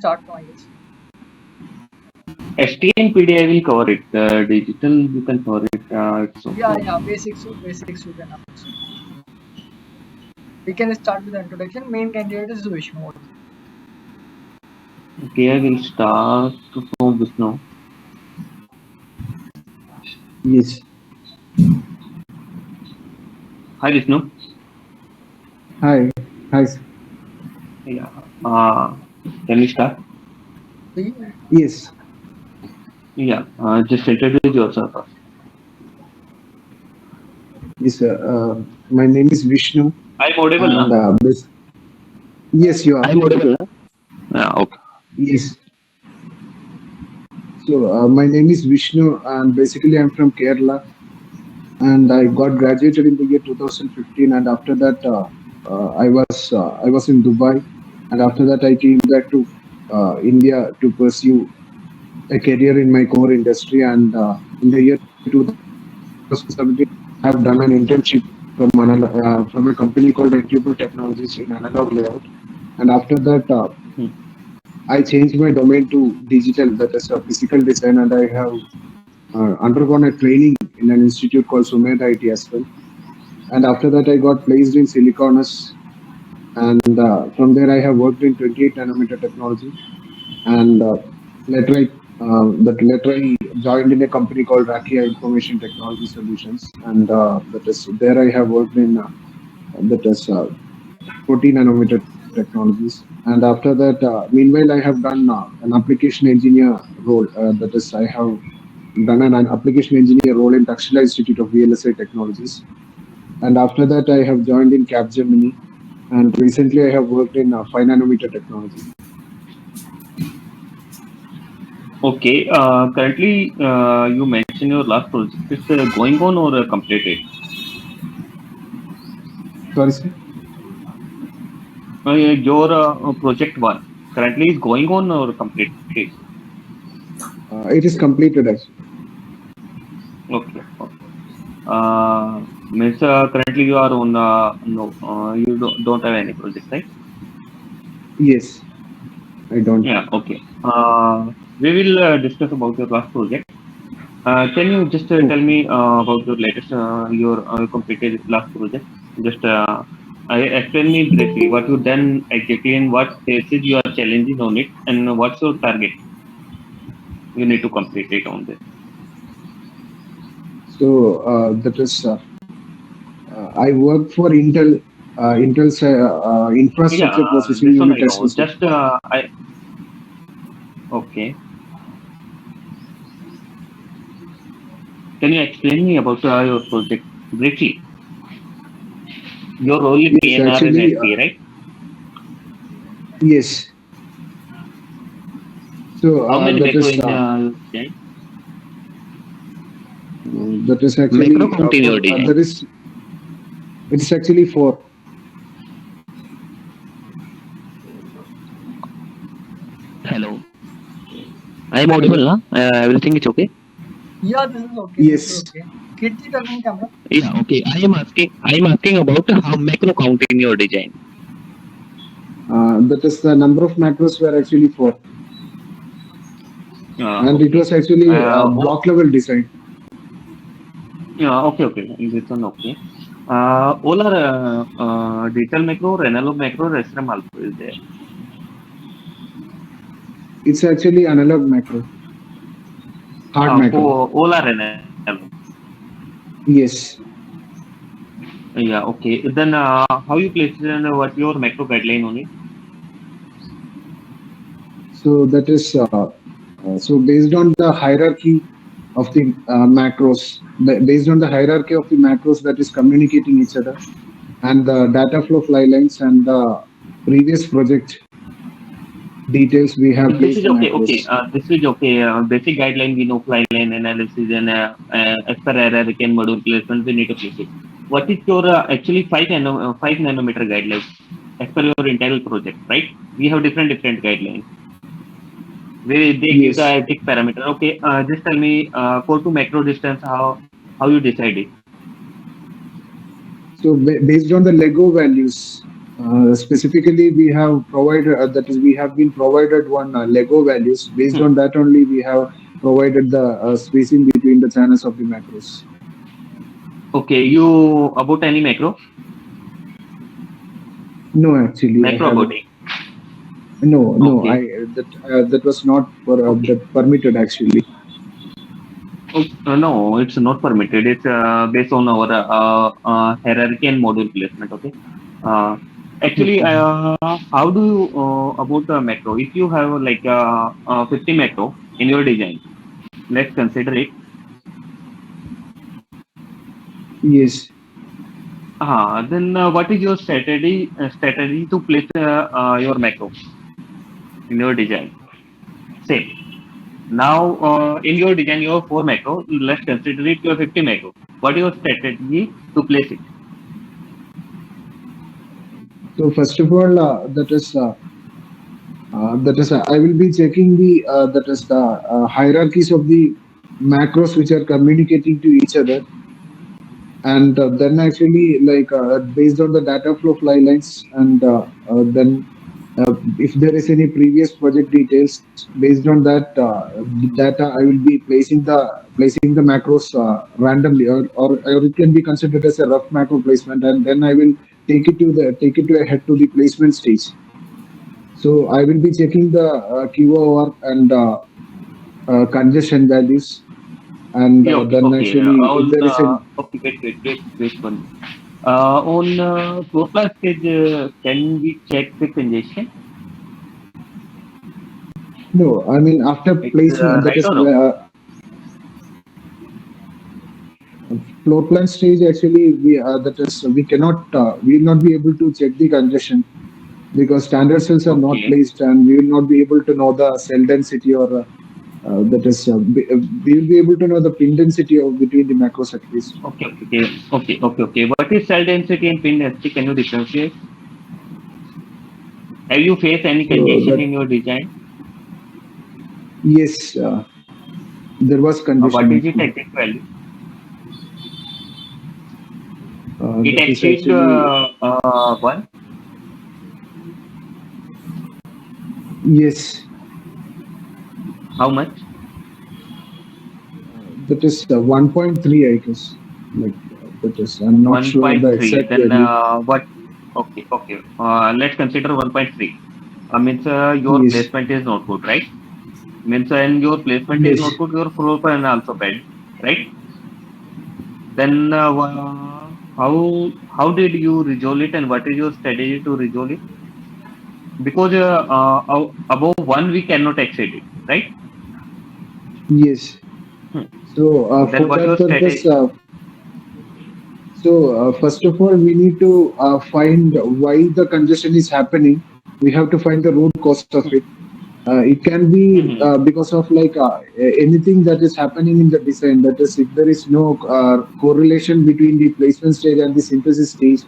start now, I guess. ST and PD I will cover it. Digital you can cover it. It's okay. Yeah, basics you can also. We can start with the introduction. Main candidate is Vishnu. Okay, I will start from Vishnu. Yes. Hi Vishnu. Hi. Hi. Sir. Yeah. Can we start? Yes. Yeah. Just introduce yourself first. Yes, sir. My name is Vishnu. I'm audible, And na? yes, you are. I'm audible, na? Yeah. Okay. Yes. So my name is Vishnu, and basically I'm from Kerala, and I got graduated in the year 2015. And after that, I was in Dubai, and after that I came back to India to pursue a career in my core industry. And in the year 2017, I have done an internship from a company called Recruitment Technologies in analog layout. And after that, I changed my domain to digital, that is physical design, and I have undergone a training in an institute called Sumed IT as well. And after that, I got placed in Siliconus, and from there, I have worked in 28 nanometer technology. And later I joined in a company called Rakia Information Technology Solutions, and that is there I have worked in that is 14 nanometer technologies. And after that, meanwhile, I have done an application engineer role. That is, I have done an application engineer role in Taxila Institute of VLSI Technologies. And after that, I have joined in Capgemini. And recently, I have worked in 5 nanometer technology. Okay. Currently, you mentioned your last project. It's going on or completed? Sorry, sir? Your project one currently is going on or completed? It is completed actually. Okay. Means currently you are on no, you don't have any project, right? Yes, I don't. Yeah. Okay. We will discuss about your last project. Can you just tell me about your latest your completed last project? Just explain me briefly what you done exactly and what phases you are challenging on it and what's your target you need to complete it on this. So that is, I work for Intel's infrastructure Yeah, processing this one unit I know. SoC. Just I okay. Can you explain me about your project briefly? Your role in Yes, PNR and actually, SPA, right? yes. So How many that macro is in design? actually Macro count in your design. that is it's actually four. Hello. I am audible, Hello. na? Everything is okay? Yeah, this is okay. Yes. This is okay. Kirti, turn on camera. Yeah, okay. I am asking about how macro count in your design. That is the number of macros were actually four, and Okay. it was actually block level design. Yeah, okay. This one okay. All are digital macro or analog macro or SRAM also is there. It's actually analog macro, hard macro. For all are analog. Yes. Yeah, okay. Then how you place it and what your macro guideline on it? So that is so based on the hierarchy of the macros, based on the hierarchy of the macros that is communicating each other, and the data flow fly lines and the previous project details, we have This placed is the okay. Okay. macros. This is okay. Basic guideline we know fly line analysis and as per error we can module placement we need to place it. What is your actually 5 nanometer guidelines as per your entire project, right? We have different guidelines. They give the Yes. ethic parameter. Okay. Just tell me core to macro distance how you decide it. So based on the Lego values Specifically, we have provided that is we have been provided one Lego values. Based on that only, we have provided the spacing between the channels of the macros. Okay, you about any macro? No, actually, I Macro haven't. about it. No, no, Okay. that was not for Okay. that permitted actually. No, it's not permitted. It's based on our hierarchy and module placement. Okay. Uh, Actually, Okay. how do you about the macro? If you have like 50 macro in your design, let's consider it. Yes. Then what is your strategy to place your macro in your design? Say now in your design you have 4 macro. Let's consider it your 50 macro. What is your strategy to place it? So first of all, I will be checking the that is the hierarchies of the macros which are communicating to each other, and then actually based on the data flow fly lines, and then if there is any previous project details based on that data, I will be placing the macros randomly, or it can be considered as a rough macro placement, and then I will take it to a head to the placement stage. So I will be checking the QOR and congestion values, and Yeah, okay, then okay. actually if there is any. Okay, wait one. On floor plan stage, can we check the congestion? No, I mean after It's placement, that right is or wrong? floor plan stage. Actually, we cannot we will not be able to check the congestion because standard cells are not Okay, placed, and we will not be able to know the cell density, or we will be able to know the pin density of between the macros at least. okay. What is cell density and pin density? Can you differentiate? Have you faced any So congestion that in your design? yes, there was What congestion is it actually. exact value? It That is exceed actually one. yes. How much? That is 1.3, I guess. That is, I'm not sure the 1.3. exact Then value. what? Okay. Let's consider 1.3. Means your Yes, placement is not good, right? Means and your placement is yes. not good, your floor plan also bad, right? Then how did you resolve it, and what is your strategy to resolve it? Because above one we cannot exceed it, right? Yes. Hmm. So Then for what that your purpose, strategy? first of all, we need to find why the congestion is happening. We have to find the root cause of it. It can be Mhm. because of anything that is happening in the design. That is, if there is no correlation between the placement stage and the synthesis stage,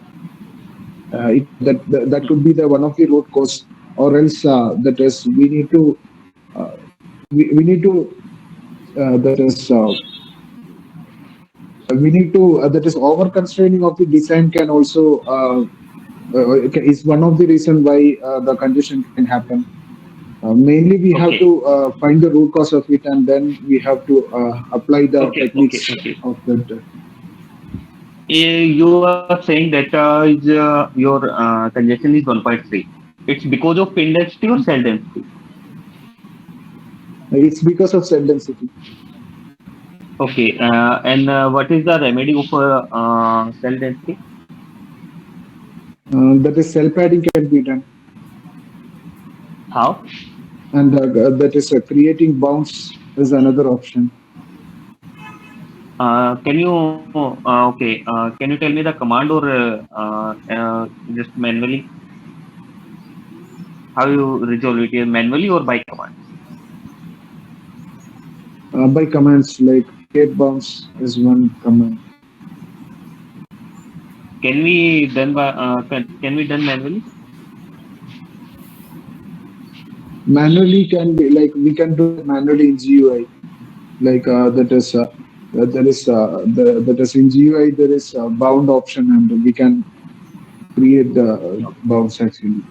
that could be the one of the root cause, or else that is uh, we need to that is we need to that is over constraining of the design can also is one of the reason why the condition can happen. Mainly we have Okay, to find the root cause of it, and then we have to apply the techniques okay. of that. You are saying that your congestion is 1.3. It's because of pin density or cell density. It's because of cell density. Okay, and what is the remedy for cell density? That is cell padding can be done, How? and that is creating bounds is another option. Can you tell me the command or just manually? How you resolve it, manually or by command? By commands like create bounds is one command. Can we done manually? Manually can be like we can do that manually in GUI. Like there is that is in GUI there is a bound option, and we can create the bounds actually.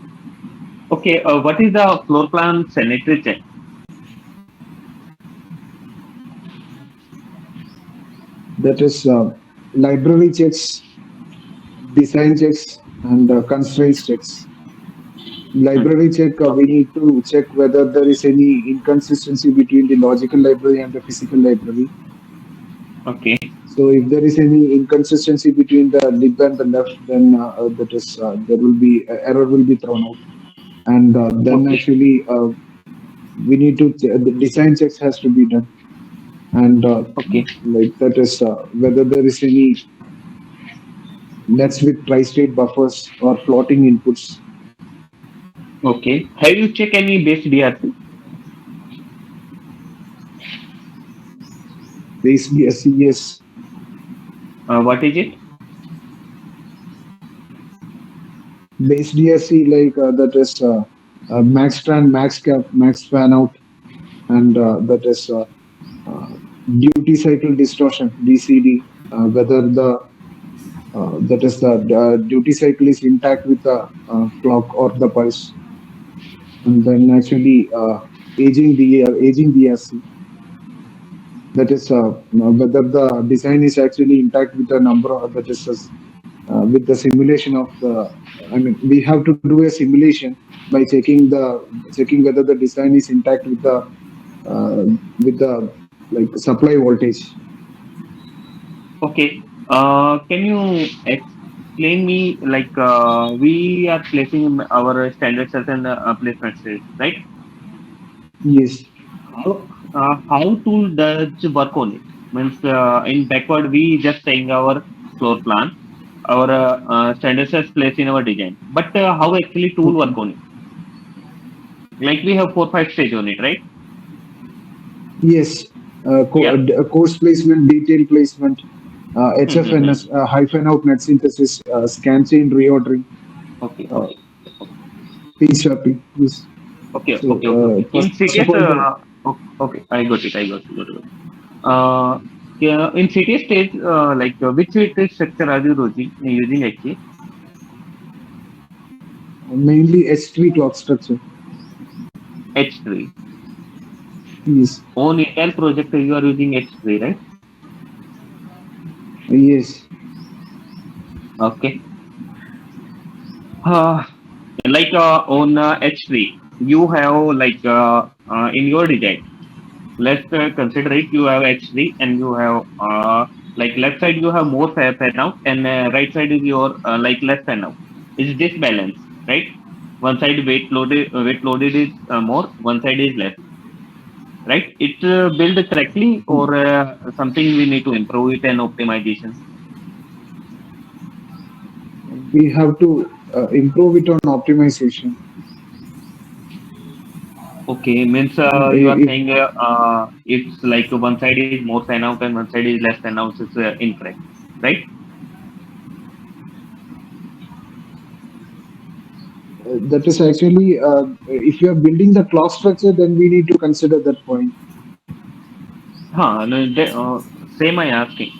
Okay, what is the floor plan sanitary check? That is library checks, design checks, and constraints checks. Hmm. Library check, we Okay, need to check whether there is any inconsistency between the logical library and the physical library. okay, So if there is any inconsistency between the lib and the left, then that is there will be error will be thrown out, and then okay, actually we need to the design checks has to be done, and okay, like that is whether there is any nets with tri-state buffers or floating inputs. okay. Have you checked any base DRC? Base BSc, yes. What is it? Base DSC like that is max tran, max cap, max fan out, and that is uh, duty cycle distortion (DCD). Whether the that is the duty cycle is intact with the clock or the pulse, and then actually aging DSC. That is whether the design is actually intact with the number of that is with the simulation of the. I mean, we have to do a simulation by checking whether the design is intact uh, with the like supply voltage. Okay. Can you explain me like we are placing our standard cells and placement stage, right? Yes, How tool does work on it? Means in backward we just saying our floor plan, our standard cells place in our design. But how actually tool work okay. on it? Like we have 4 5 stage on it, right? Yes, Yeah. course placement, detail placement, Mm-hmm. HFNS, hyphen out net synthesis, scan chain reordering, Okay. uh, Okay. pin swapping. Yes. Okay. So Okay. Okay. Okay. In first of CTS, all, the okay, I got it. I got it. Got it. Yeah, in CTS stage, like which CTS structure are you using actually? mainly H3 clock structure. H3. Yes, On Intel project, you are using H3, right? yes, Okay. Uh, like on H3, you have like in your design. Let's consider it. You have H3 and you have like left side you have more fan out and right side is your like less fan out. Is this balance, right? One side weight loaded is more, one side is less, right? It built correctly or something we need to improve it and optimization. we have to improve it on optimization. Okay, means And you are if saying it's like one side is more fan out and one side is less fan out is incorrect, right? that is actually if you are building the clock structure, then we need to consider that point. Huh, no, same I asking.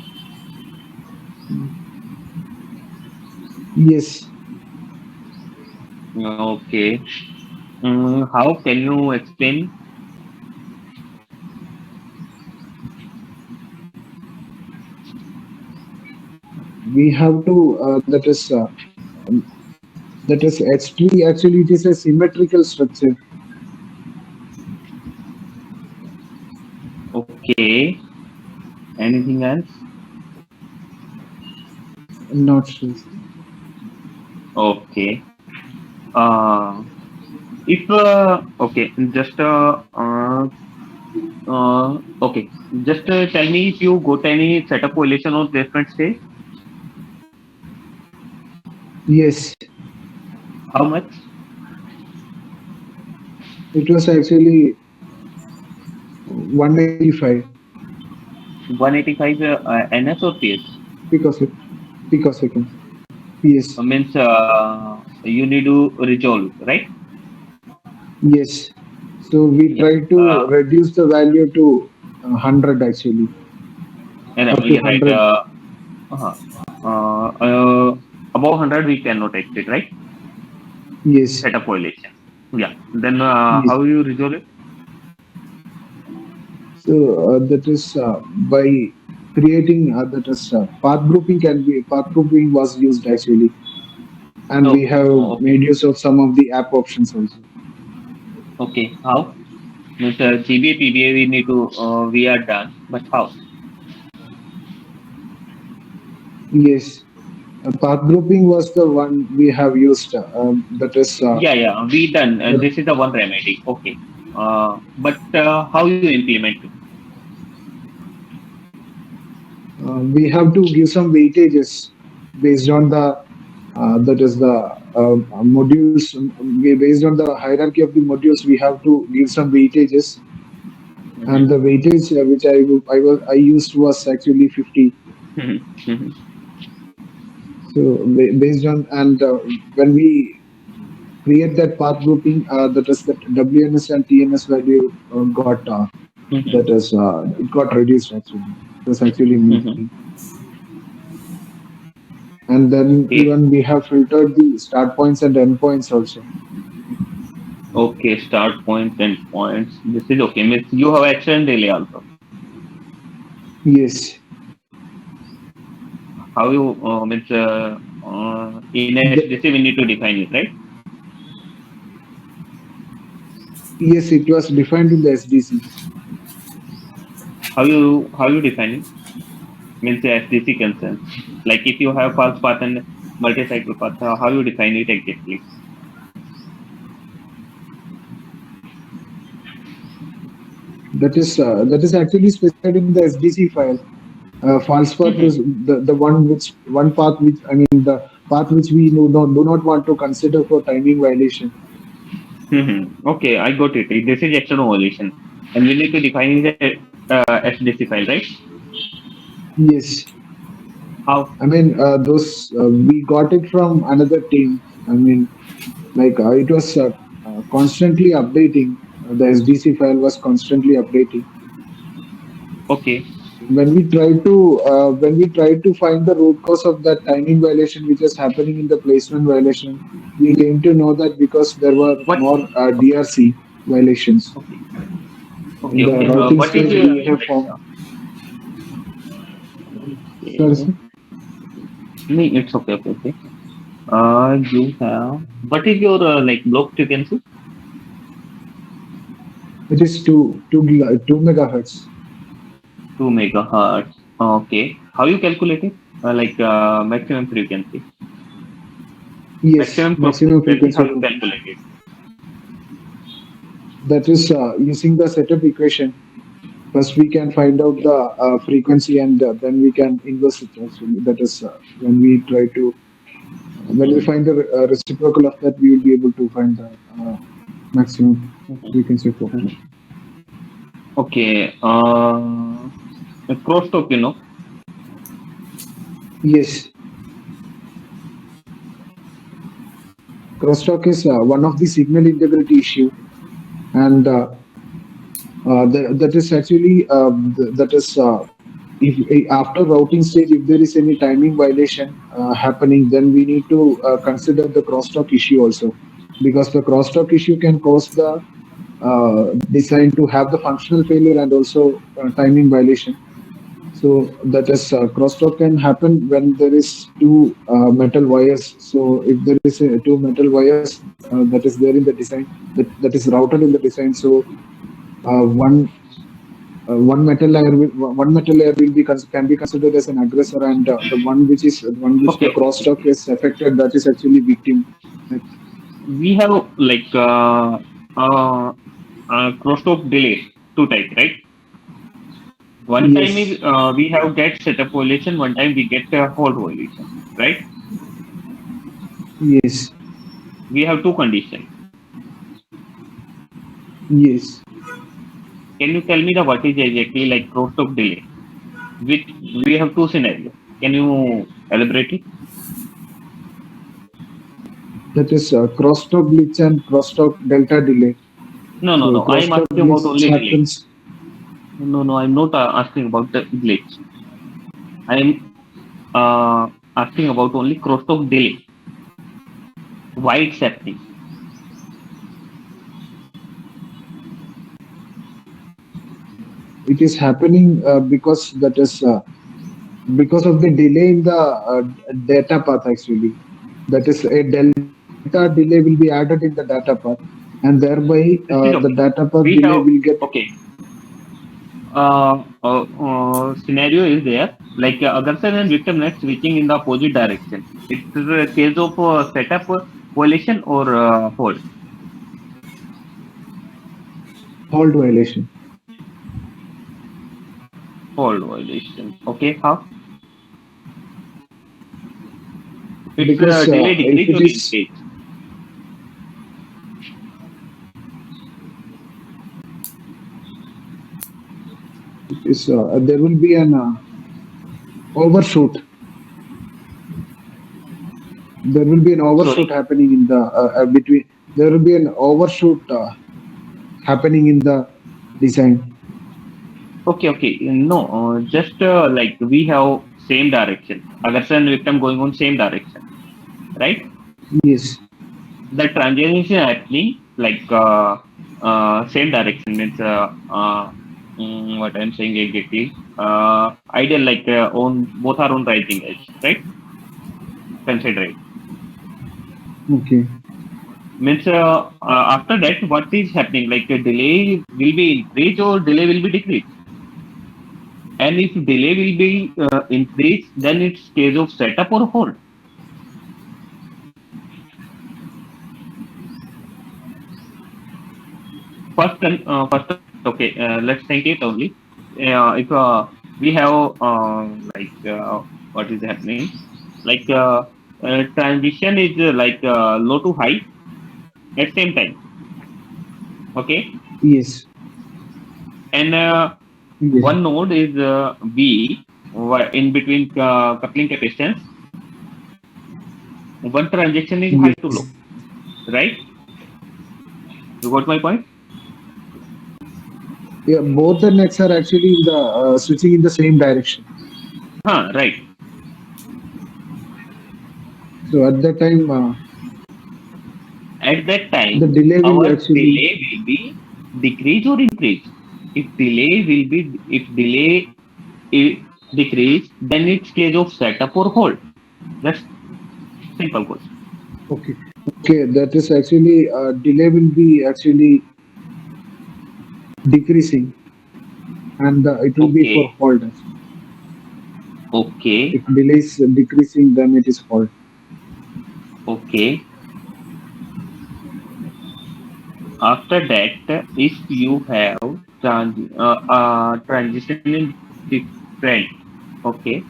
Yes, Okay. How can you explain? we have to um, that is H3 actually it is a symmetrical structure. Okay. Anything else? Not sure. Okay. Uh, if okay, just okay, just tell me if you got any setup violation or placement stage. Yes, How much? it was actually 185 185 NS or PS? picosecond. Picosecond. Yes, Means you need to resolve, right? yes. So we Yeah. try to reduce the value to 100 actually, And, up to yeah, right. 100. Uh, uh, about above 100 we cannot exit, right? Yes. Setup violation. Yeah. Then Yes. how you resolve it? So that is by creating that is path grouping was used actually, and we Oh, have oh, okay. made use of some of the app options also. Okay. How? Means CBA, PBA we need to we are done, but how? Yes, path grouping was the one we have used. That is Yeah, yeah, we done. that This is the one remedy. Okay. But how you implement it? we have to give some weightages based on the that is the modules. Based on the hierarchy of the modules, we have to give some weightages, and the Mm-hmm. weightage which I used was actually 50. Mm-hmm. So based on and when we create that path grouping, that is that WNS and TNS value got that Mm-hmm. is it got reduced actually. It was actually Mm-hmm. missing. And then Okay. even we have filtered the start points and end points also. Okay. Start points and points. This is okay. Means you have action delay also. Yes, How you means in a the, SDC we need to define it, right? yes, it was defined in the SDC. How you define it? Means the SDC concerns. Like if you have false path and multi-cycle path, how you define it exactly? That is actually specified in the SDC file. False path is Mm-hmm. the one path which I mean the path which we do not want to consider for timing violation. Mm-hmm. Okay, I got it. This is external violation, and we need to define the SDC file, right? Yes, How? I mean those we got it from another team. I mean like it was constantly updating. The SDC file was constantly updating. Okay. When we tried to find the root cause of that timing violation which is happening in the placement violation, we came to know that because there were What? more DRC violations Okay. in Okay. the Okay. routing What is stage. We have found. Sorry, okay? sir. No, it's okay. Okay. Okay. You have. What is your like block frequency? It is 2 megahertz. 2 megahertz. Okay. How you calculate it? Like maximum frequency. Yes, Maximum clock maximum frequency. frequency How of you calculate it? that is using the setup equation. First, we can find out the frequency, and then we can inverse it. Actually, that is when we find the reciprocal of that, we will be able to find the maximum frequency of Mhm. flow. Okay. Crosstalk, you know. Yes, crosstalk is one of the signal integrity issue, and that is actually that is if after routing stage, if there is any timing violation happening, then we need to consider the crosstalk issue also, because the crosstalk issue can cause the design to have the functional failure and also timing violation. So that is crosstalk can happen when there is two metal wires. So if there is two metal wires that is there in the design, that is routed in the design. So one one metal layer will be can be considered as an aggressor, and the one which the Okay. crosstalk is affected, that is actually victim. Like, We have like uh, crosstalk delay two types, right? One time yes, is we have get setup violation. One time we get hold violation, right? yes, We have two conditions. yes. Can you tell me the what is exactly like crosstalk delay? Which we have two scenarios. Can you elaborate it? That is crosstalk glitch and crosstalk delta delay. No, no, So no. I am crosstalk asking about glitch only delay. happens. No, no. I'm not asking about the glitch. I am asking about only crosstalk delay. Why it's happening? It is happening because that is because of the delay in the data path actually. That is a delta delay will be added in the data path, and thereby This is the okay. data path We delay have will get. okay. Scenario is there like aggressor and victim net switching in the opposite direction. It's a case of setup violation or hold. Hold violation. Hold violation. Okay, how? It's Because delay if decrease it or is, increase. there will be an overshoot. There will be an overshoot Sorry. happening in the between. There will be an overshoot happening in the design. Okay, okay. No, just like we have same direction. Aggressor and victim going on same direction, right? Yes. The transition happening like same direction means what I'm saying exactly. Ideal like on both are on rising edge, right? Consider it. Okay. Means after that, what is happening? Like a delay will be increased or delay will be decreased. And if delay will be increased, then it's case of setup or hold. First, okay, let's think it only. If we have like what is happening, like transition is low to high at same time, okay, Yes. and Yes. one node is B in between coupling capacitance. One transition is high to Yes. low, right? You got my point? Yeah. Both the nets are actually in the switching in the same direction. Huh, right. So at that time, At that the time, delay will our actually. delay will be decrease or increase. If delay is decrease, then it's case of setup or hold. That's simple question. Okay. Okay. That is actually delay will be actually decreasing, and it will be for Okay, hold actually. okay, If delay is decreasing, then it is hold. okay. After that, if you have transition in different, okay,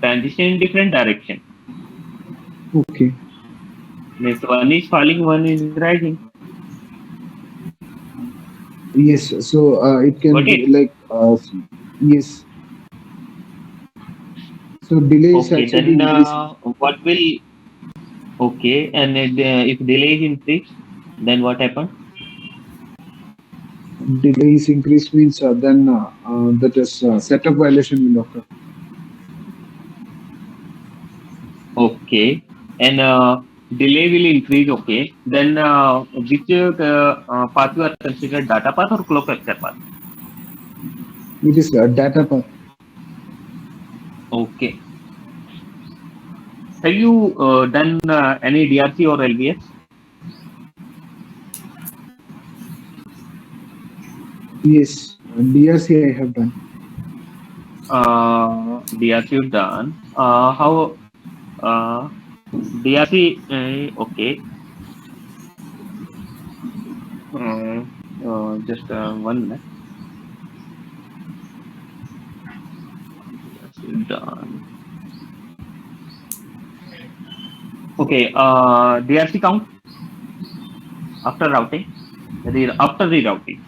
transition in different direction. Okay. Means one is falling, one is rising. Yes. So it Got can it? be like yes. So delay is Okay, actually then increasing. what will okay, and if delay is increased, then what happened? Delay is increased means then that is setup violation will occur. Okay, and delay will increase. Okay, then which path you are considered data path or clock capture path? It is data path. Okay, have you done any DRC or LBS? Yes, DRC I have done. DRC you've done. How DRC? Okay, uh, just 1 minute. DRC done. Okay, DRC count after routing, after rerouting,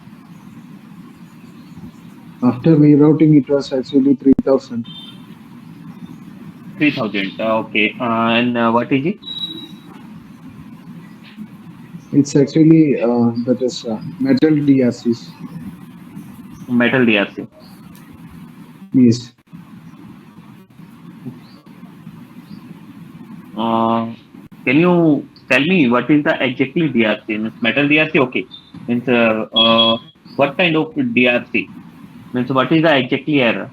After rerouting, it was actually 3000. 3000. Okay, and what is it? It's actually that is metal DRCs. Metal DRC. Yes. can you tell me what is the exactly DRC? Means metal DRC, okay. Means what kind of DRC? Means what is the exactly error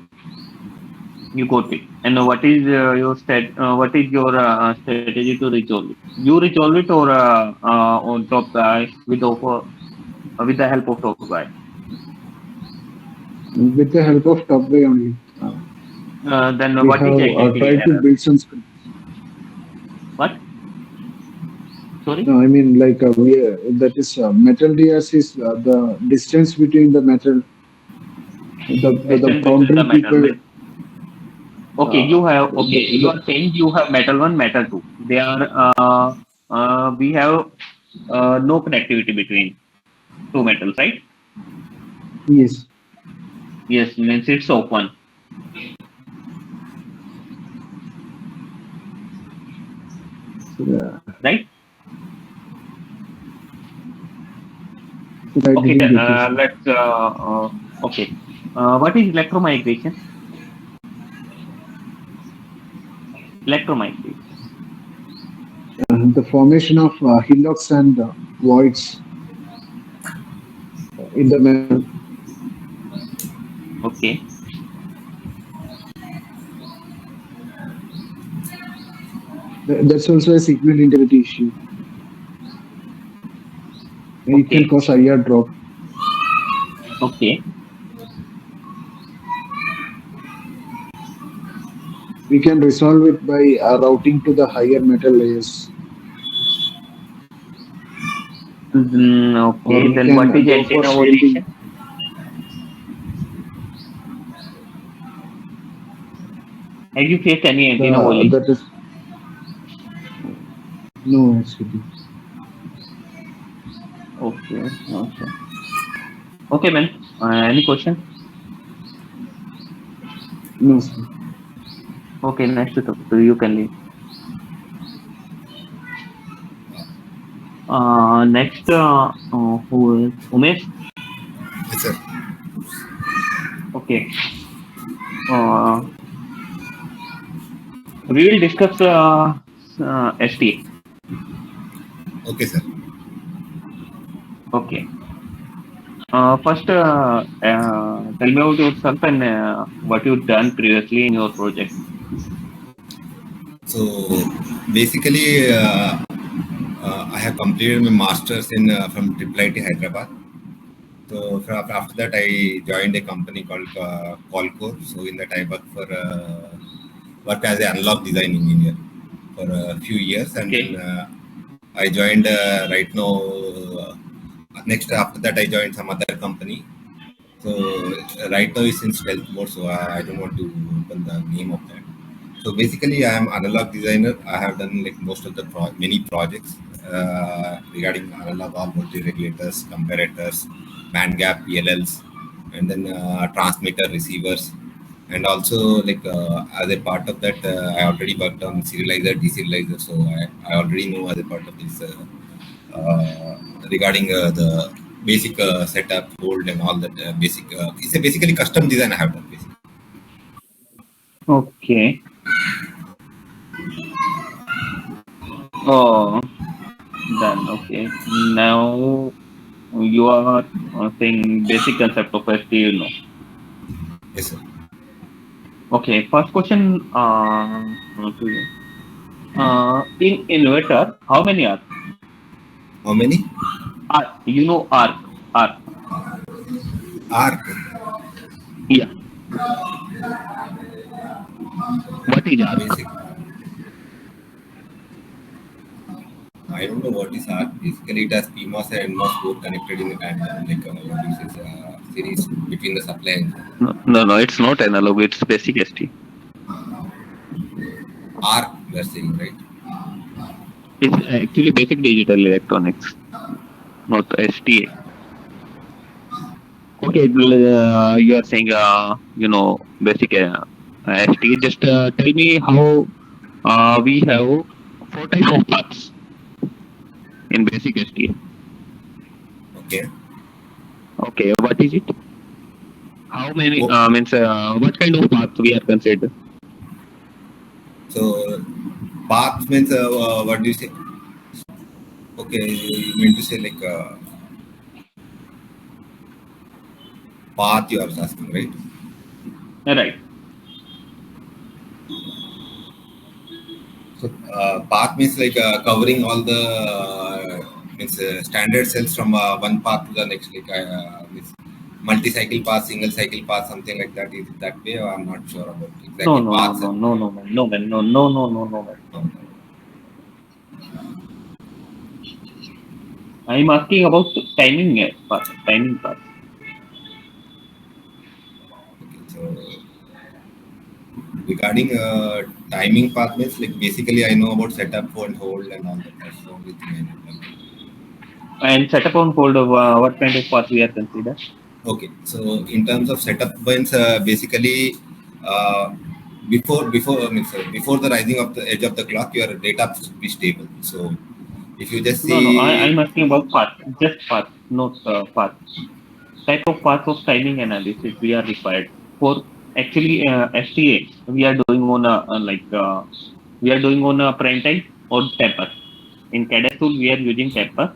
you got it, and what is what is your strategy to resolve it? You resolve it or on top guy with the help of top guy? With the help of top guy only. Then We what is have exactly tried to error? build some scripts. What? Sorry? No, I mean like that is metal DRC is the distance between the metal, the Distance between the boundary metal. people. Okay, you have okay. You The, are saying you have metal one, metal two. They are we have no connectivity between two metals, right? yes. Yes, means it's open, So, right? I Okay, didn't then get you, sir. let's okay. What is electromigration? Electromigration. The formation of hillocks and voids in the metal. Okay, That's also a signal integrity issue. It can okay, cause IR drop. okay, We can resolve it by routing to the higher metal layers, or okay. we Then can what is go for antenna shielding. position? Have you faced any antenna That violation? is no actually. Okay, okay, okay, man. Any question? No, sir. Okay, next to you can leave. Next, who is Umesh? Yes, sir. Okay. Uh, we will discuss STA. Okay, sir. Okay. First, tell me about yourself and what you've done previously in your project. So basically, I have completed my masters in from IIIT Hyderabad. So after that, I joined a company called Qualcore. So in that, I worked as an analog design engineer for a few years, and Okay. then I joined right now. Next, after that, I joined some other company. So right now it's in stealth mode, so I don't want to open the name of that. So basically, I am analog designer. I have done like most of the many projects regarding analog all voltage regulators, comparators, band gap PLLs, and then transmitter receivers, and also like as a part of that, I already worked on serializer, deserializer. So I already know as a part of this. Regarding the basic setup, hold, and all that basic. It's a basically custom design I have done. Basically. Okay. Oh, done. Okay. Now you are saying basic concept of ST, you know. Yes, sir. Okay. First question to you. In inverter, how many are? How many? You know arc. Arc. Arc. Yeah. What is arc? Basic. I don't know what is arc. Basically, it has PMOS and NMOS both connected in the tandem, like what you say, series between the supply and No, no, no, it's not analog. It's basic ST. arc. We are saying, right? It's actually basic digital electronics, not STA. Okay, you are saying, basic STA. Just tell me how we have four types of paths in basic STA. Okay. Okay, what is it? How many, Oh, means, what kind of paths we are considered? so Path means what do you say? Okay, you mean to say like path you are asking, right? Right. So path means like covering all the means standard cells from one path to the next, like means multi-cycle path, single cycle path, something like that. Is it that way? Or I'm not sure about No, exactly no, no, paths. no, no, no, man. No, man. No, no, no, no, no, man. I'm asking about timing part. Timing part. Okay, so regarding timing path means like basically I know about setup, hold, and all that. That's the only thing I know. And setup on hold of what kind of path we are consider? Okay, so in terms of setup means basically uh, before the rising of the edge of the clock, your data should be stable. So if you just No, no. I'm see, asking about path. Just path, not path. Type of path of timing analysis we are required for actually STA. We are doing on a we are doing on a print time or Tapper. In CADA tool we are using Tapper,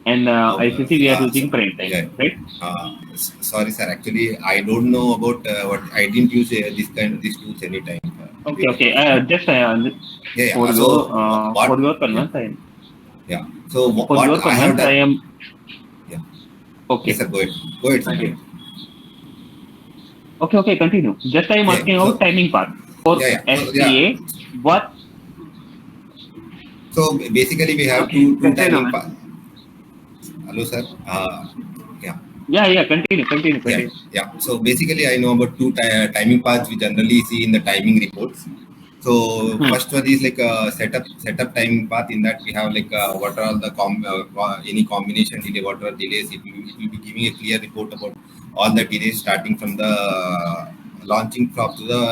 and ICC we are using print time, yeah, right? sorry sir, actually I don't know about what I didn't use these tools anytime. Okay, Previous okay. also. Just Yeah. So for what? your Yeah, convenience, I am yeah. So for what your I have convenience, I done. am Yeah. Yes, okay. sir. Go ahead. Go ahead, sir. Go Okay, ahead. okay, okay. Continue. Just I am Yeah. asking about So timing path for yeah. So yeah. STA. What? So basically, we have Okay, two continue, timing man. paths. Hello, sir. Yeah. Yeah, yeah. Continue, continue, Yeah. continue. Yeah. So basically, I know about two timing paths we generally see in the timing reports. So Hmm. first one is like a setup timing path. In that we have like what are all the any combination delay, what are delays. It will be giving a clear report about all the delays starting from the launching flop to the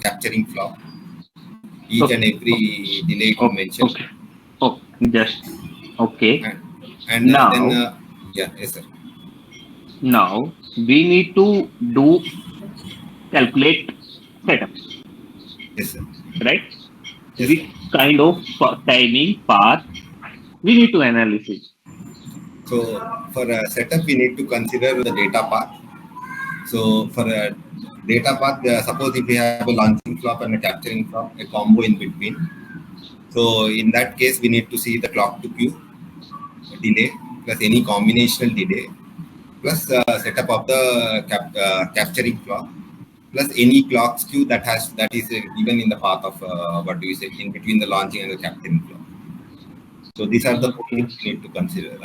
capturing flop. Each and Okay, okay, every delay it will okay, mention. okay. Oh, just okay. And then Now, yeah, yes sir. now we need to do calculate setup, Yes sir. right? Yes sir. Which kind of timing path we need to analyze? So for a setup we need to consider the data path. So for a data path, suppose if we have a launching flop and a capturing flop, a combo in between. So in that case, we need to see the clock to queue delay plus any combinational delay plus setup of the capturing clock plus any clock skew that is given in the path of what do you say in between the launching and the capturing clock. So these are the four Okay. things we need to consider.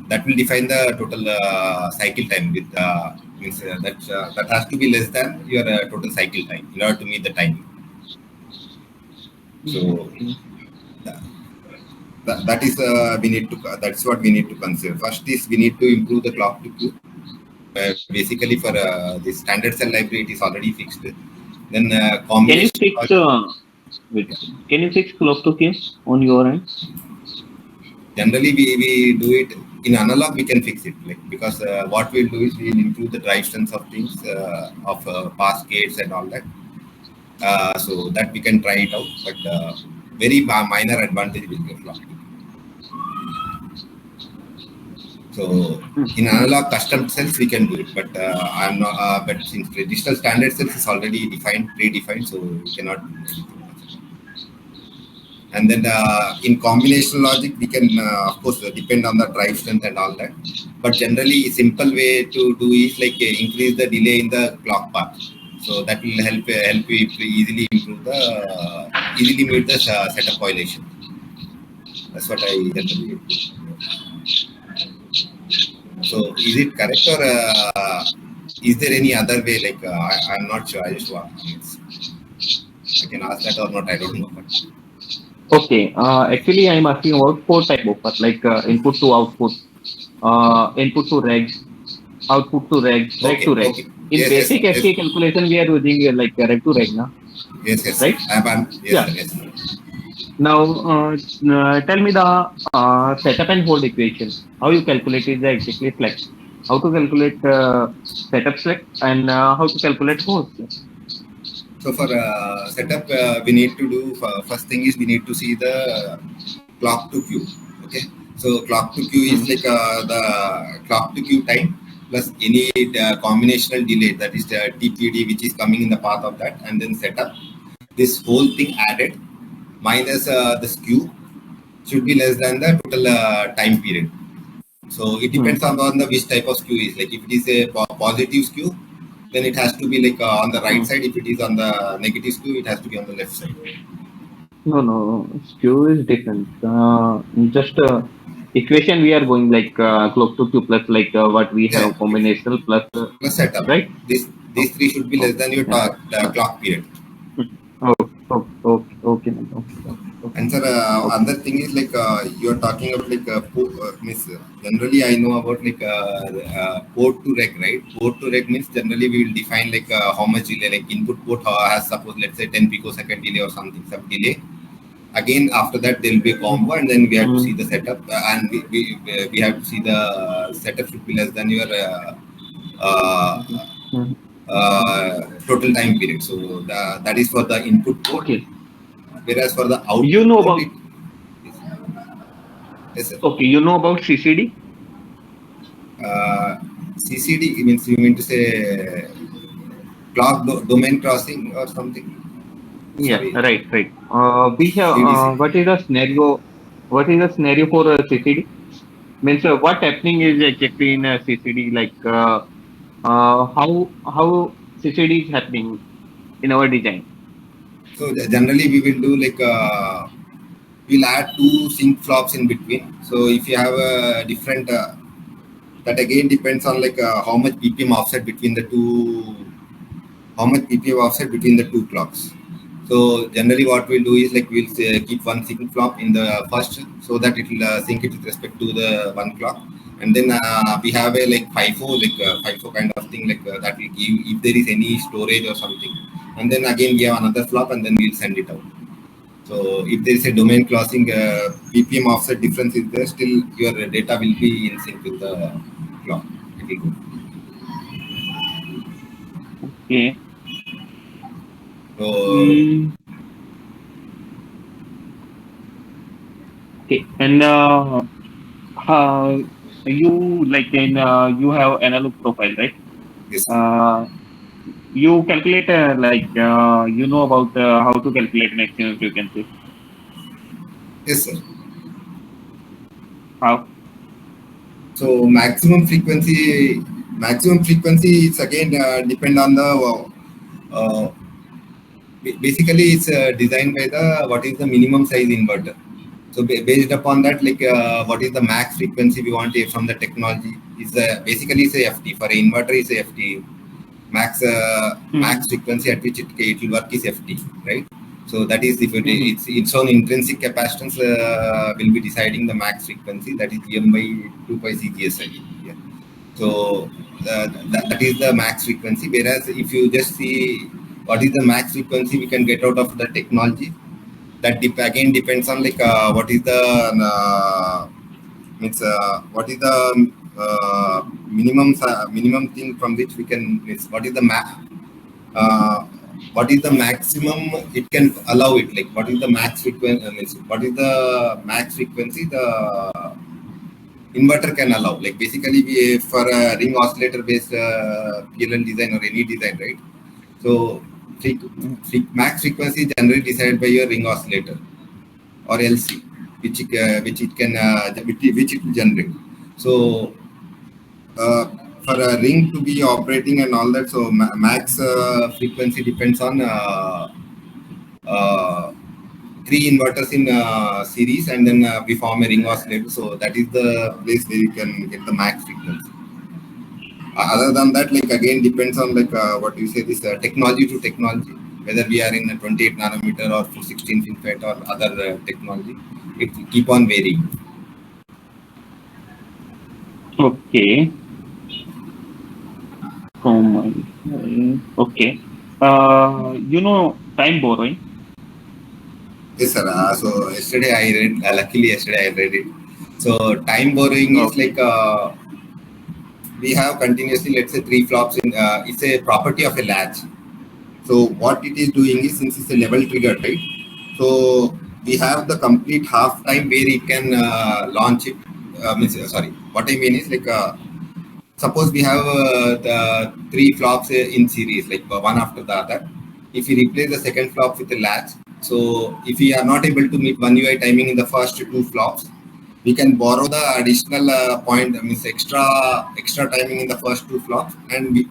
That will define the total cycle time. With means that has to be less than your total cycle time in order to meet the time. So Okay. that is we need to that's what we need to consider. First is we need to improve the clock to queue. Basically for the standard cell library it is already fixed. Then Can you combination. fix wait, can you fix clock to queue on your end? Generally we do it in analog. We can fix it like because what we'll do is we'll improve the drive strength of things of pass gates and all that. So that we can try it out, but very minor advantage will get lost. So in analog custom cells we can do it, but I'm not. But since digital standard cells is already defined, predefined, so we cannot do anything much about it. And then in combinational logic, we can of course depend on the drive strength and all that. But generally, simple way to do is like increase the delay in the clock path. So that will help you easily improve the easily meet the setup violation. That's what I generally do. So is it correct or is there any other way? Like I'm not sure. I just want. I can ask that or not. I don't know. But Okay. Actually, I'm asking about four type of path, like input to output, input to reg, output to reg, reg okay, to reg. okay. In Yes, yes, basic yes, STA calculation, we are using reg to reg, now, yes, yes. right? Yes, Yeah. sir. Yes. Now, tell me the setup and hold equation. How you calculate is exactly select. How to calculate setup select and how to calculate hold select. So for setup, we need to do first thing is we need to see the clock to queue. Okay, so clock to queue is like the clock to queue time plus any combinational delay, that is the TPD which is coming in the path of that, and then setup. This whole thing added minus the skew should be less than the total time period. So it depends on the which type of skew is. Like if it is a positive skew, then it has to be like on the right side. If it is on the negative skew, it has to be on the left side. No. Skew is different. Just equation we are going like clock to Q plus like what we have combinational plus Plus setup. right. These three should be less than your clock period. Okay. And sir, another thing is like you are talking about like means generally I know about like port to rec, right? Port to rec means generally we will define like how much delay, like input port has suppose let's say 10 picosecond delay or something, some delay. Again after that there will be a combo, and then we have to see the setup, and we have to see the setup should be less than your total time period. So that is for the input port. Okay. Whereas for the output, You know about. Yes, sir. Okay, you know about CCD? CCD means you mean to say clock domain crossing or something? Yeah, Sorry. right. We have what is the scenario? What is the scenario for CCD? Means what happening is exactly in CCD? Like how CCD is happening in our design. So generally we will do like we'll add two sync flops in between. So if you have a different that again depends on like how much PPM offset between the two, clocks. So generally what we'll do is like we'll keep one sync flop in the first, so that it will sync it with respect to the one clock, and then we have a like FIFO kind of thing, like that will give if there is any storage or something, and then again we have another flop, and then we'll send it out. So if there is a domain crossing PPM offset difference is there, still your data will be in sync with the clock. It will go. Okay. So okay, and you like in you have analog profile, right? yes. You calculate like you know about how to calculate maximum frequency. Yes, sir. How? So maximum frequency is again depend on the basically it's designed by the what is the minimum size inverter. So based upon that, like what is the max frequency we want from the technology is basically it's a FT. For an inverter is a FT. Max frequency at which it will work is FT, right? So that is if its own intrinsic capacitance will be deciding the max frequency, that is given by 2 pi CGSI. Yeah. So that is the max frequency. Whereas if you just see what is the max frequency we can get out of the technology, that again depends on like what is the minimum thing from which we can what is the maximum it can allow it, like what is the max frequency what is the max frequency the inverter can allow. Like basically we for a ring oscillator based PLL design or any design, right? So max frequency is generally decided by your ring oscillator or LC, which it will generate. So for a ring to be operating and all that, so max frequency depends on 3 inverters in series, and then we form a ring oscillator. So that is the place where you can get the max frequency. Other than that, like again depends on like what you say, this technology to technology, whether we are in a 28 nanometer or 16 FinFET or other technology, it will keep on varying. Okay. Okay. You know time borrowing? Yes, sir. So yesterday I read. Luckily, yesterday I read it. So time borrowing is like we have continuously, let's say 3 flops in. It's a property of a latch. So what it is doing is, since it's a level triggered, right? So we have the complete half time where it can launch it. Sorry, what I mean is like suppose we have the 3 flops in series, like one after the other. If we replace the second flop with a latch, so if we are not able to meet 1 UI timing in the first 2 flops, we can borrow the additional point, means extra timing in the first 2 flops, and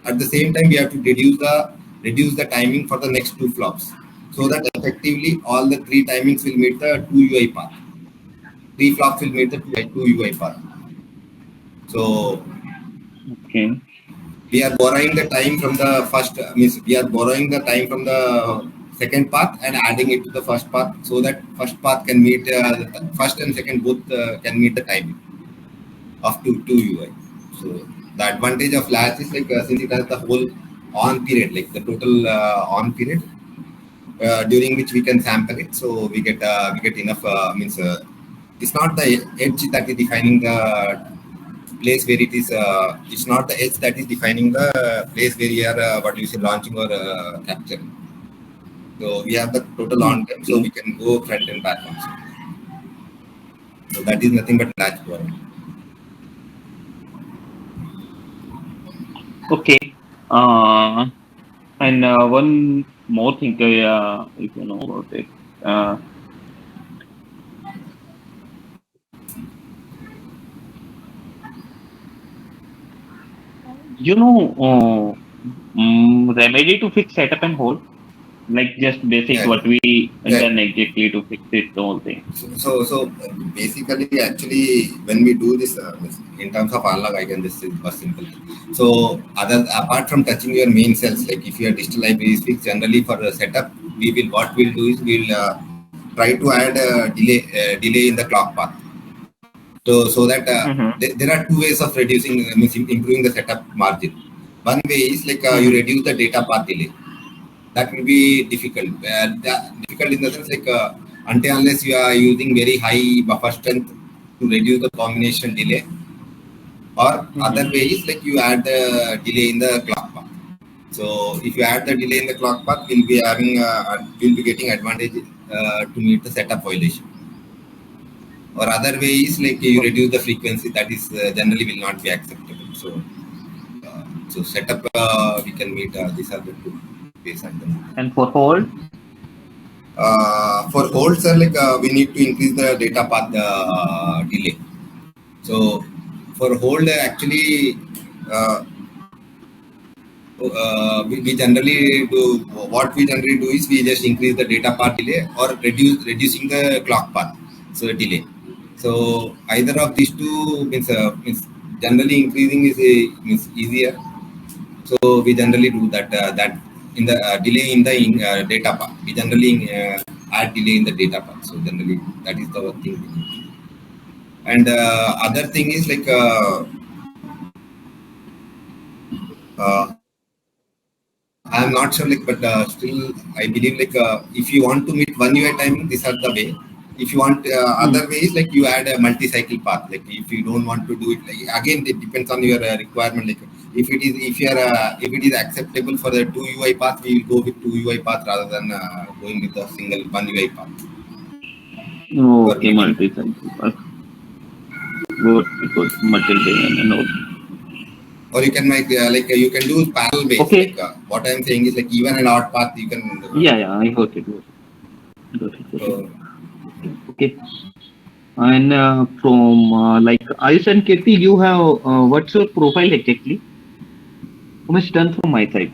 at the same time we have to reduce the timing for the next 2 flops, so that effectively all the 3 timings will meet the 2 UI path. 3 flops will meet the 2 UI path. So Okay. we are borrowing the time from the first, means we are borrowing the time from the second path and adding it to the first path, so that first path can meet the first and second both can meet the time of 2 UI. So the advantage of latch is like since it has the whole on period, like the total on period during which we can sample it, so we get enough means it's not the edge that is defining the place where it is. It's not the edge that is defining the place where you are what you say launching or capturing. So we have the total on time, so we can go front and back also. So that is nothing but latch borrowing. Okay. And one more thing, if you know about it. Remedy to fix setup and hold, like just basic what we done exactly to fix it, the whole thing. So basically, actually, when we do this in terms of unlock, I can just say it simple. So apart from touching your main cells, like if your digital library is fixed, generally for the setup, what we'll do is we'll try to add a delay in the clock path. So that there are 2 ways of reducing, improving the setup margin. One way is like you reduce the data path delay. That will be difficult. Difficult in the sense like until unless you are using very high buffer strength to reduce the combination delay, or other way is like you add the delay in the clock path. So if you add the delay in the clock path, we'll be getting advantage to meet the setup violation. Or other way is like you reduce the frequency, that is generally will not be acceptable. So setup we can meet these are the 2 ways. And for hold? For hold, sir, like we need to increase the data path delay. So for hold, actually, we generally do what we generally do is we just increase the data path delay or reducing the clock path, so delay. So either of these 2 means generally increasing is easier. So we generally do that in the delay in the data path. We generally add delay in the data path. So generally that is the thing. And other thing is like I'm not sure, like, but still I believe like if you want to meet 1 UI timing, these are the way. If you want other ways, like you add a multi-cycle path. Like if you don't want to do it, like, again it depends on your requirement. Like if it is acceptable for the 2 UI path, we will go with 2 UI path rather than going with a single 1 UI path. Okay, multi-cycle path. Good, multi-cycle. Or you can make like you can do parallel base. Okay. Like, what I am saying is like even an odd path you can. Yeah, I got it. Okay. And from like Ayush and Kirti, you have what's your profile exactly? How much done from my side?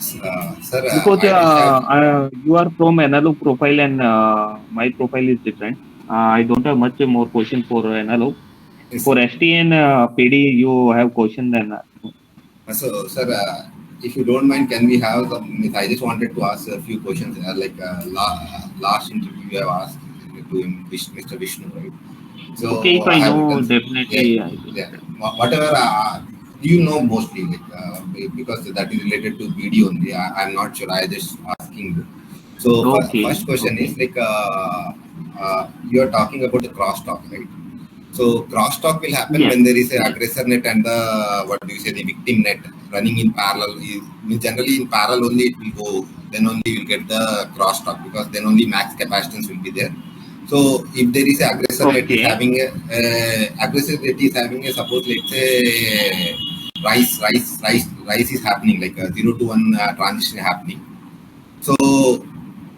Sir, because you are from analog profile and my profile is different. I don't have much more question for analog. For ST and PD, you have question then. So, sir, if you don't mind, can we have I just wanted to ask a few questions. Like last interview you have asked to him, Mr. Vishnu, right? So, okay, if I know, definitely. Yeah. Whatever you know mostly, like because that is related to video only. I'm not sure. I just asking you. So, first question is like you are talking about the crosstalk, right? So crosstalk will happen Yes. when there is a aggressor net and the the victim net running in parallel. Generally in parallel only it will go. Then only you will get the crosstalk, because then only max capacitance will be there. So if there is a aggressor net is having a suppose let's say rise is happening, like a 0 to 1 transition happening. So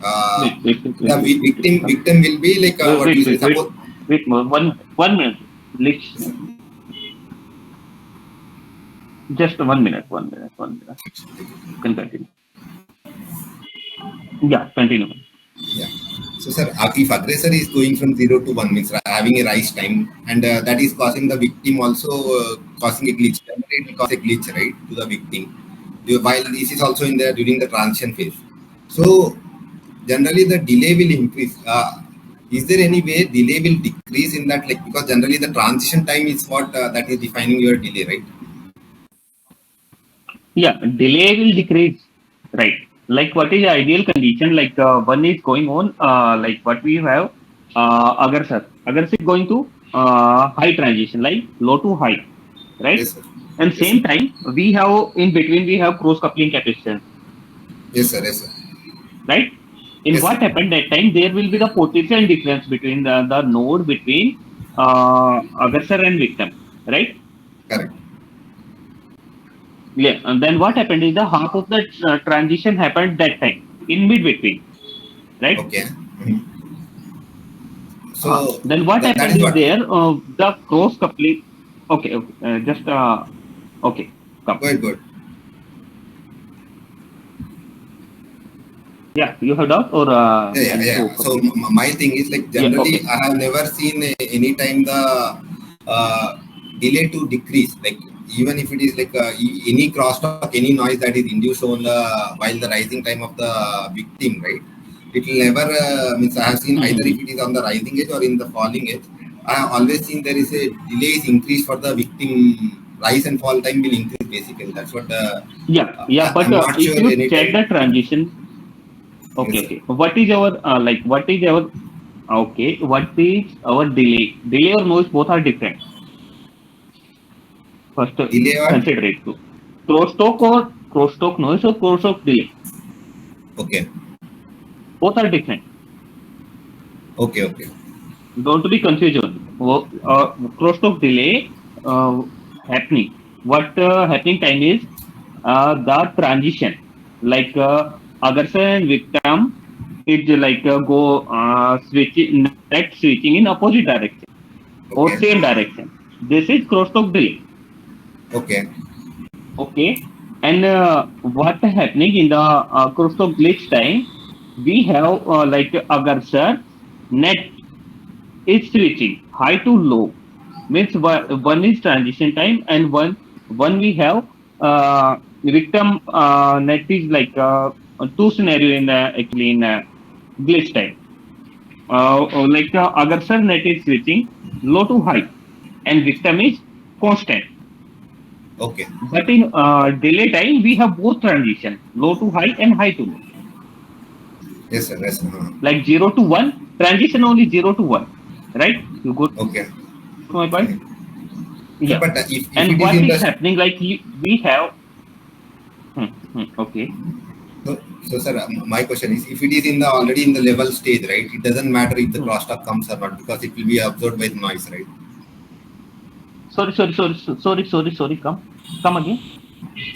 the victim will be like suppose. Wait, one minute. Let's just 1 minute. You can continue. Yeah, continue. Yeah. So, sir, if aggressor is going from 0 to 1, means having a rise time, and that is causing the victim also causing a glitch. It will cause a glitch, right, to the victim. While this is also in the during the transition phase. So, generally the delay will increase. Is there any way delay will decrease in that? Like, because generally the transition time is what that is defining your delay, right? Yeah, delay will decrease, right? Like what is the ideal condition? Like one is going on, like what we have, aggressor is going to high transition, like low to high, right? Yes, sir. And Yes, same sir. time we have in between we have cross coupling capacitance. Yes, sir. Yes, sir. Right? In Yes, what sir. happened that time, there will be the potential difference between the node between aggressor and victim, right? Correct. Yeah, and then what happened is the half of the transition happened that time in between, right? Okay. So Then what that happened is is what. there the cross coupling. Okay, just okay, come. Go ahead. Yeah, you have doubt or Yeah. So my thing is like generally I have never seen any time the delay to decrease. Like even if it is like any crosstalk, any noise that is induced on the while the rising time of the victim, right? It will never means I have seen either if it is on the rising edge or in the falling edge. I have always seen there is a delay is increase for the victim. Rise and fall time will increase basically. That's what. But I'm not if sure you any check time. the transition. Okay. What is our what is our delay? Delay or noise both are different. First, Delay or? consider it too. Crosstalk noise or crosstalk delay. Okay. Both are different. Okay. Don't be confused. Crosstalk delay happening. What happening time is the transition. Like aggressor and victim, it's like switching in opposite direction or Okay. same direction. This is crosstalk delay. Okay. And what happening in the crosstalk glitch time? We have like aggressor net is switching high to low. Means one is transition time and one we have victim net is like two scenario in actually in glitch time. Like aggressor net is switching low to high and victim is constant. Okay. But in delay time we have both transition low to high and high to low. Yes, sir. Like 0 to 1 transition only 0 to 1, right? You go Okay. to my point. Yeah. But if and it what is in is happening like we have okay. So sir, my question is, if it is in the already in the level stage, right? It doesn't matter if the crosstalk comes or not, because it will be absorbed by the noise, right? Sorry. Come again.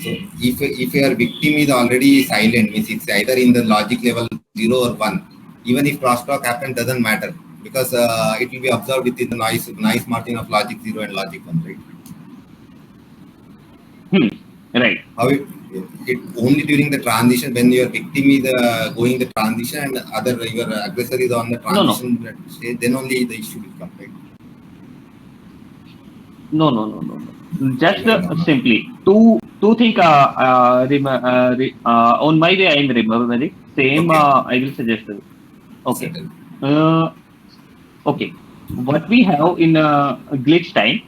So if your victim is already silent, means it's either in the logic level 0 or 1. Even if crosstalk happens, doesn't matter, because it will be absorbed within the noise margin of logic 0 and logic 1, right? Right. How it only during the transition, when your victim is going the transition and your aggressor is on the transition stage, then only the issue will come, right? No. Just simply two things. On my way, I am remembering it. Same. I will suggest it. Okay. Okay. What we have in glitch time,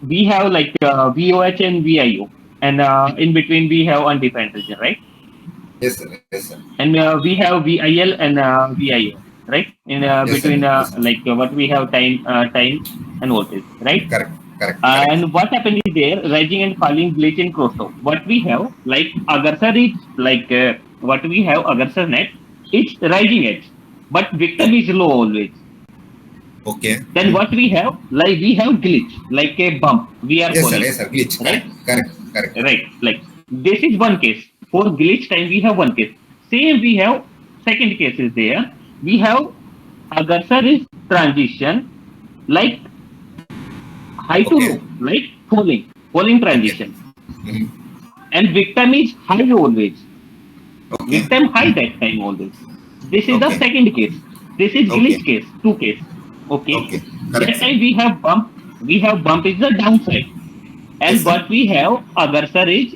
we have like VOH and VIO, and in between we have undefined region, right? Yes, sir. And we have VIL and VIO. right? In Yes, sir. between Yes, sir. like what we have time and voltage, right? Correct. Correct. Correct. And what happened is there rising and falling glitch in crosstalk. What we have like Agarsa is like what we have Agarsa net, it's rising edge, but victim is low always. Okay. Then what we have like we have glitch like a bump we are Yes, sir. calling, Yes, sir. Glitch. right? Correct. Correct. Correct. Right, like this is one case. For glitch time we have one case. Same we have second case is there. We have Agarsa is transition like high to Okay. low, like falling Okay. transition. Mhm. And victim is high always. Okay. Victim high that time always. This is the Okay. second case. This is Okay. glitch case, two case. Okay. Okay. Correct, That sir. time we have bump. We have bump is the downside. Yes, And sir. what we have Agarsa is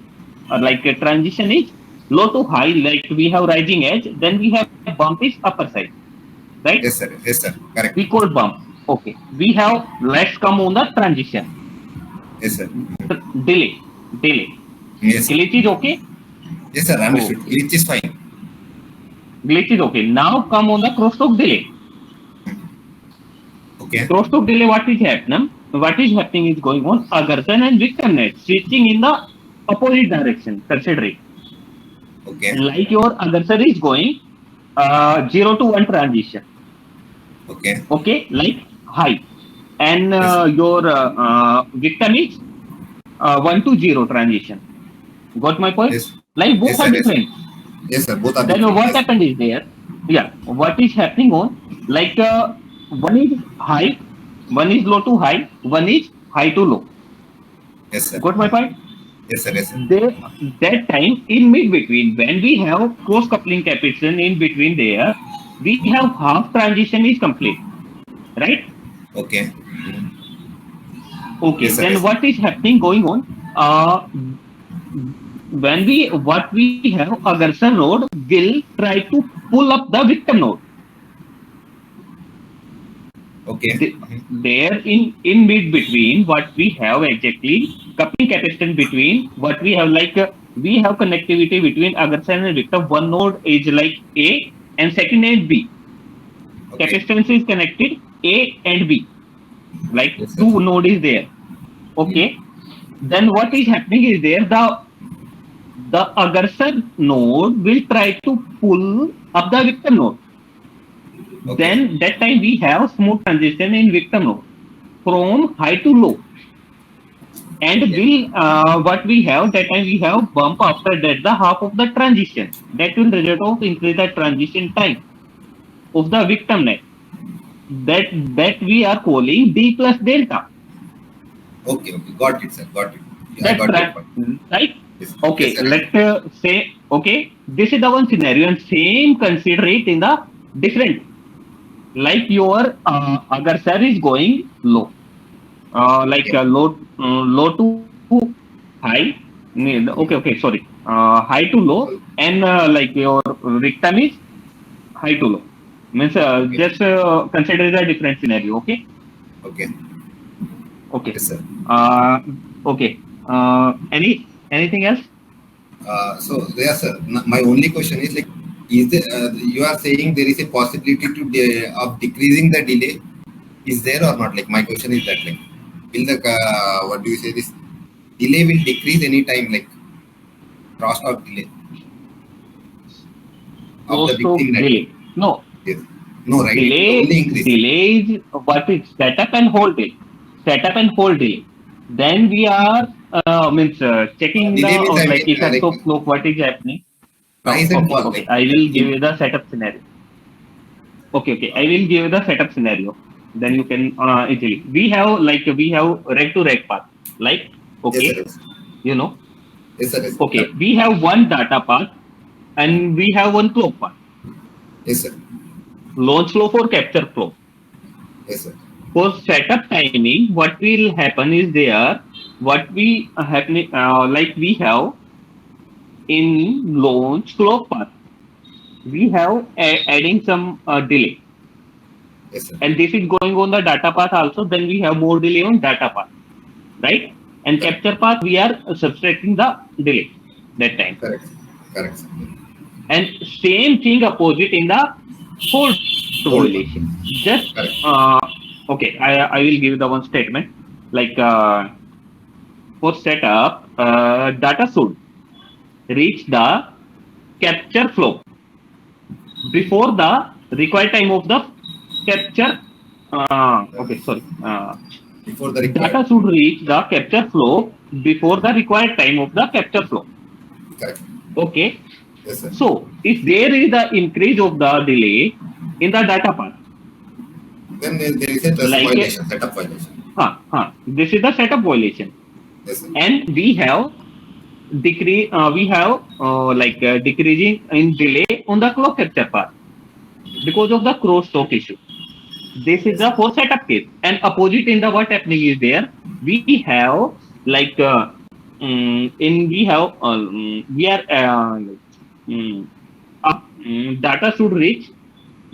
like a transition is low to high, like we have rising edge. Then we have bump is upper side, right? Yes, sir. Yes, sir. Correct. We call bump. Okay. We have let's come on the transition. Yes, sir. Delay. Yes, sir. Glitch is okay. Yes, sir. Understood. Okay. Glitch is fine. Glitch is okay. Now come on the crosstalk delay. Okay. Crosstalk delay, what is happening? What is happening is going on Agarsan and victim net switching in the opposite direction. Consider it. Okay. Like your Agarsan is going 0 to 1 transition. Okay. Okay, like high. And Yes, sir. your victim is 1 to 0 transition. Got my point? Yes. Like both Yes, are sir. Yes, sir. different. Yes, sir. Both are Then different. what Yes. happened is there? Yeah, what is happening on like one is high, one is low to high, one is high to low. Yes, sir. Got my point? Yes, sir. Yes, sir. That time in mid between when we have cross coupling capacitance in between there, we have half transition is complete, right? Okay. Okay. Yes, sir. Then Yes. what is happening going on? When we have Agarsa node will try to pull up the victim node. Okay. There in mid between what we have exactly coupling capacitance between what we have like we have connectivity between Agarsa and victim. One node is like A and second is B. Okay. Capacitance is connected A and B. Like Yes, sir. two node is there. Okay. Then what is happening is there the Agarsa node will try to pull up the victim node. Okay. Then that time we have smooth transition in victim node from high to low. And what we have that time we have bump after that the half of the transition. That will result of increase the transition time of the victim net. That we are calling D plus delta. Okay. Okay. Got it, sir. Got it. Yeah, I That got your point. right? Yes. Okay, Yes, sir. let's say okay, this is the one scenario and same consider it in the different. Like your Agarsa is going low, like Okay. low to high. Okay, sorry, high to low, and like your victim is high to low. Means Okay. just consider the different scenario. Okay, Okay. okay, Yes, sir. okay. Anything else? So yes, sir. My only question is like, is there, you are saying there is a possibility of decreasing the delay? Is there or not? Like my question is that like, will the what do you say, this delay will decrease any time, like crosstalk delay of the Crosstalk victim net? delay. No, Yes. No, right? It will only increase. delay is what is setup and hold delay. Setup and hold delay. Then we are means checking the Delay means I like mean effect like of clock. What is happening? No, rise and fall. okay. Like I will give you the setup scenario. Okay. I will give you the setup scenario. Then you can easily. We have reg to reg path. Like okay, yes, sir. you know. Yes, sir. Yes, sir. Okay, we have one data path and we have one clock path. Yes, sir. Launch flow for capture flow. Yes, sir. For setup timing, what will happen is there. What we happening like we have in launch clock path, we have adding some delay, Yes, sir. and this is going on the data path also. Then we have more delay on data path, right? And Correct. capture path, we are subtracting the delay that time. Correct. Correct, sir. And same thing opposite in the hold Hold violation. Just Correct. okay, I will give the one statement like for setup, data should reach the capture flow before the required time of the capture. Okay, sorry. Before the required. Data should reach the capture flow before the required time of the capture flow. Correct. Okay. Yes, sir. So if there is the increase of the delay in the data path, Then there is a trust like violation, setup violation. this is the setup violation, Yes, sir. and we have decreasing in delay on the clock capture path because of the cross talk issue. This is Yes, the for setup case, and opposite in the what happening is there. We have like in we have we are data should reach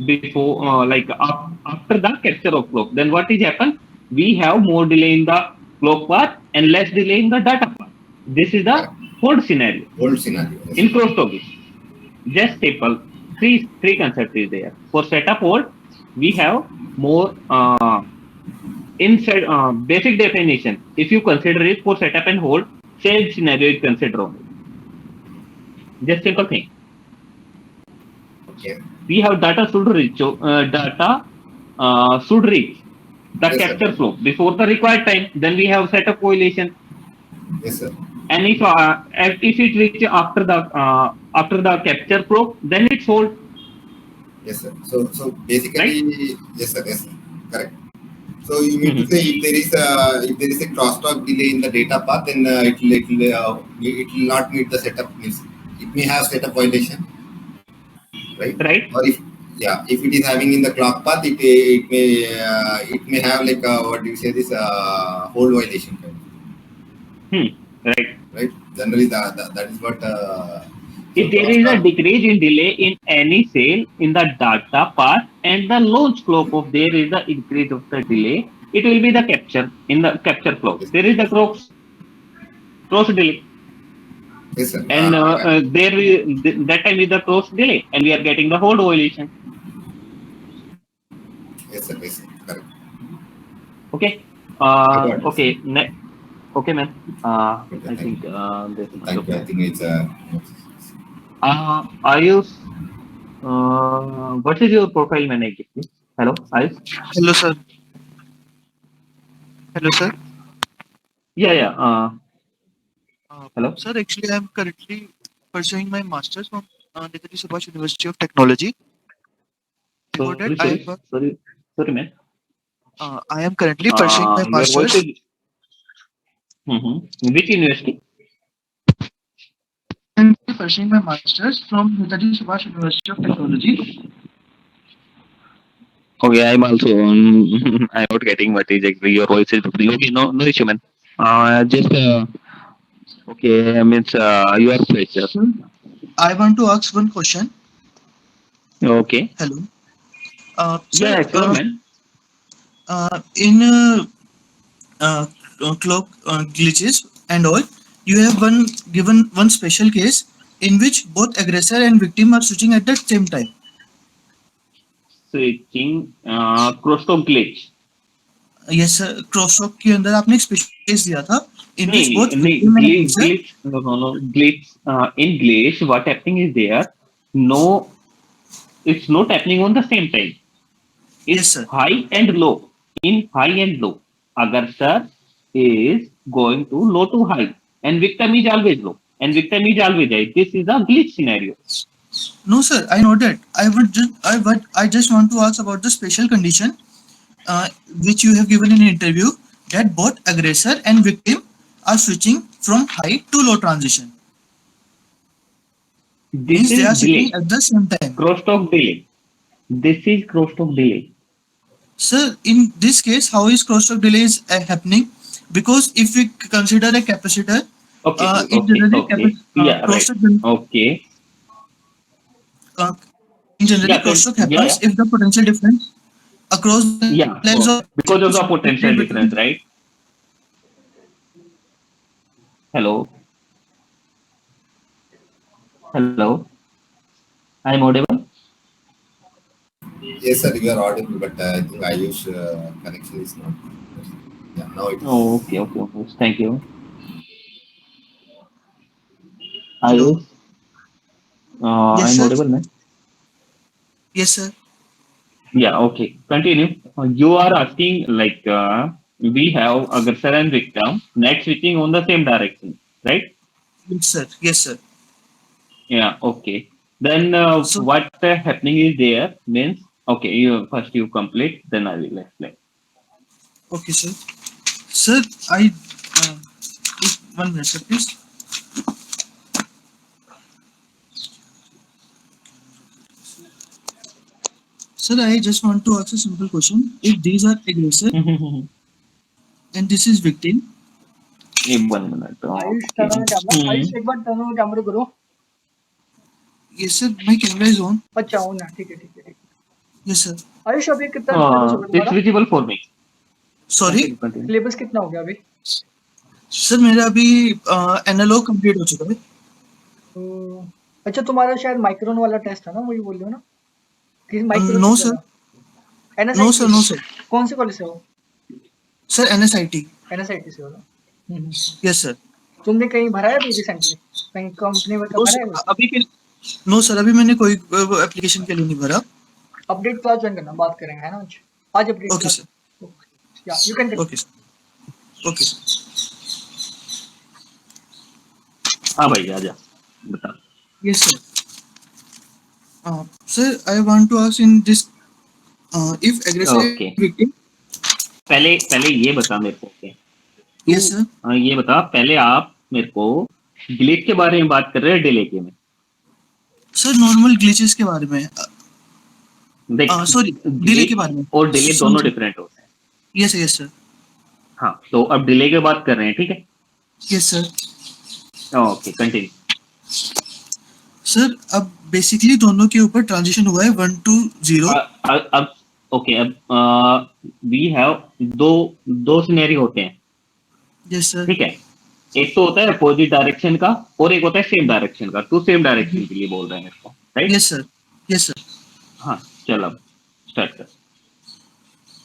before after the capture of clock. Then what is happen? We have more delay in the clock path and less delay in the data path. This is the correct. hold scenario Old scenario. Yes, in sir. crosstalk. Just simple three concepts is there. For setup hold, we have more inside basic definition. If you consider it for setup and hold, same scenario is considered only. Just simple thing. Okay. We have data should reach should reach the Yes, sir. capture flow before the required time. Then we have setup violation. Yes, sir. And if it reaches after the capture flow, then it's hold. Yes, sir. So basically, Right? yes, sir. Yes, sir. Correct. So you mean to say if there is a crosstalk delay in the data path, then it will not meet the setup. Means it may have setup violation, right? Right? Or if it is having in the clock path, it may have like what do you say this hold violation, Right. right? Generally, that is what. So If there is a crosstalk. decrease in delay in any cell in the data path and the launch clock of there is the increase of the delay, it will be the capture in the capture flow. Yes, There is the cross delay, yes, sir. and that time is the cross delay, and we are getting the hold violation. Yes, sir. Yes, sir. Correct. Okay. I got it, sir. Okay. Okay, man. Okay, I thank think you. there's much Thank of you. I that. think it's Ayush, what is your profile manager, please? Hello, Ayush. Hello, sir. Hello, sir. Yeah, yeah. Hello. Sir, actually, I am currently pursuing my master's from Netaji Subhash University of Technology. Before that, Sorry, sorry, sorry, sorry, man. I am currently pursuing my Your voice master's. is. Which university? I'm pursuing my master's from Netaji Subhash University of Technology. Okay, I'm also. I'm not getting what exactly your voice is. Okay, no issue, man. Just okay. Means you are fresher. Sir, I want to ask one question. Okay. Hello, sir. Yeah, sure, man. In clock glitches and all, you have given one special case in which both aggressor and victim are switching at the same time. Switching crosstalk glitch. Yes sir crosstalk के अंदर आपने एक special case दिया था इन विच Nee, both nee, victim and aggressor glitch. No. Glitch. In glitch, what happening is there? No, it's not happening on the same time. It's yes sir high and low. In high and low, aggressor is going to low to high, and victim is always low, and victim is always high. This is a glitch scenario. No sir I know that I just want to ask about the special condition which you have given in an interview that both aggressor and victim are switching from high to low transition This means they are is switching delay. at the same time. Crosstalk delay. This is crosstalk delay. Sir, in this case, how is crosstalk delay is happening? Because if we consider a capacitor, in generally Okay. Yeah, right. crosstalk Okay. uh, in generally Yeah, crosstalk yeah. happens if the potential difference across the Yeah, legs of because of the potential between. difference, right? Hello, hello. I'm audible. Yes, sir, you are audible, but I think Ayush connection is not. Yeah, now it is. Oh, okay. Thank you. Hello. Ayush, Yes, I'm sir. audible, man. Yes, sir. Yeah, okay. Continue. You are asking like we have aggressor and victim net switching on the same direction, right? Yes, sir. Yes, sir. Yeah, okay. Then So, what happening is there means okay. You first you complete, then I will explain. okay, sir. Sir, I just 1 minute, sir, please. Sir, I just want to ask a simple question. If these are aggressor and this is victim, In 1 minute. Ayush Okay. Turn on camera, Ayush एक बार turn on camera करो. yes, sir, my camera is on. अच्छा on है, ठीक है ठीक है ठीक है. Yes, sir. आयुष अभी कितना सिलेबस हो गया It's तुम्हारा? visible for me. Sorry, Continue. Syllabus कितना हो गया अभी? सर मेरा अभी एनालॉग कंप्लीट हो चुका है. तो, अच्छा तुम्हारा शायद माइक्रोन वाला टेस्ट है ना, वही बोल रहे हो ना? कि माइक्रोन नो से सर, करा? No sir, no NSIT sir. कौन से कॉलेज से हो? Sir NSIT. NSIT से हो ना? Yes sir. तुमने कहीं भरा है अभी रिसेंटली? कहीं कंपनी में नो भरा है? सर, अभी के नो सर, अभी मैंने कोई एप्लीकेशन के लिए नहीं भरा. अपडेट क्लास ज्वाइन करना, बात करेंगे है ना आज? आज अपडेट ओके क्लास. सर. या you can. Okay sir. Okay sir. हाँ भाई आजा बता. Yes, sir. Sir, I want to ask in this, if aggressor Okay. is victim. पहले ये बता मेरे को okay. Yes, sir. ये बता पहले आप मेरे को ग्लिच के बारे में बात कर रहे हैं डिले के में. Sir, normal glitches के बारे में. देख Sorry, delay के बारे में. और डिले दोनों डिफरेंट होते हैं. Yes, yes, sir. हाँ तो अब डिले की बात कर रहे हैं, ठीक है. Yes, sir. Okay continue. Sir, अब बेसिकली दोनों के ऊपर ट्रांजिशन हुआ है 1 to 0. अब ओके अब वी हैव दो सिनेरियो होते हैं, Yes, sir. ठीक है. एक तो होता है अपोजिट डायरेक्शन का और एक होता है सेम डायरेक्शन का. तो सेम डायरेक्शन के लिए बोल रहे हैं मेरे को, right? Yes, sir. Yes, sir. हाँ चल अब स्टार्ट कर.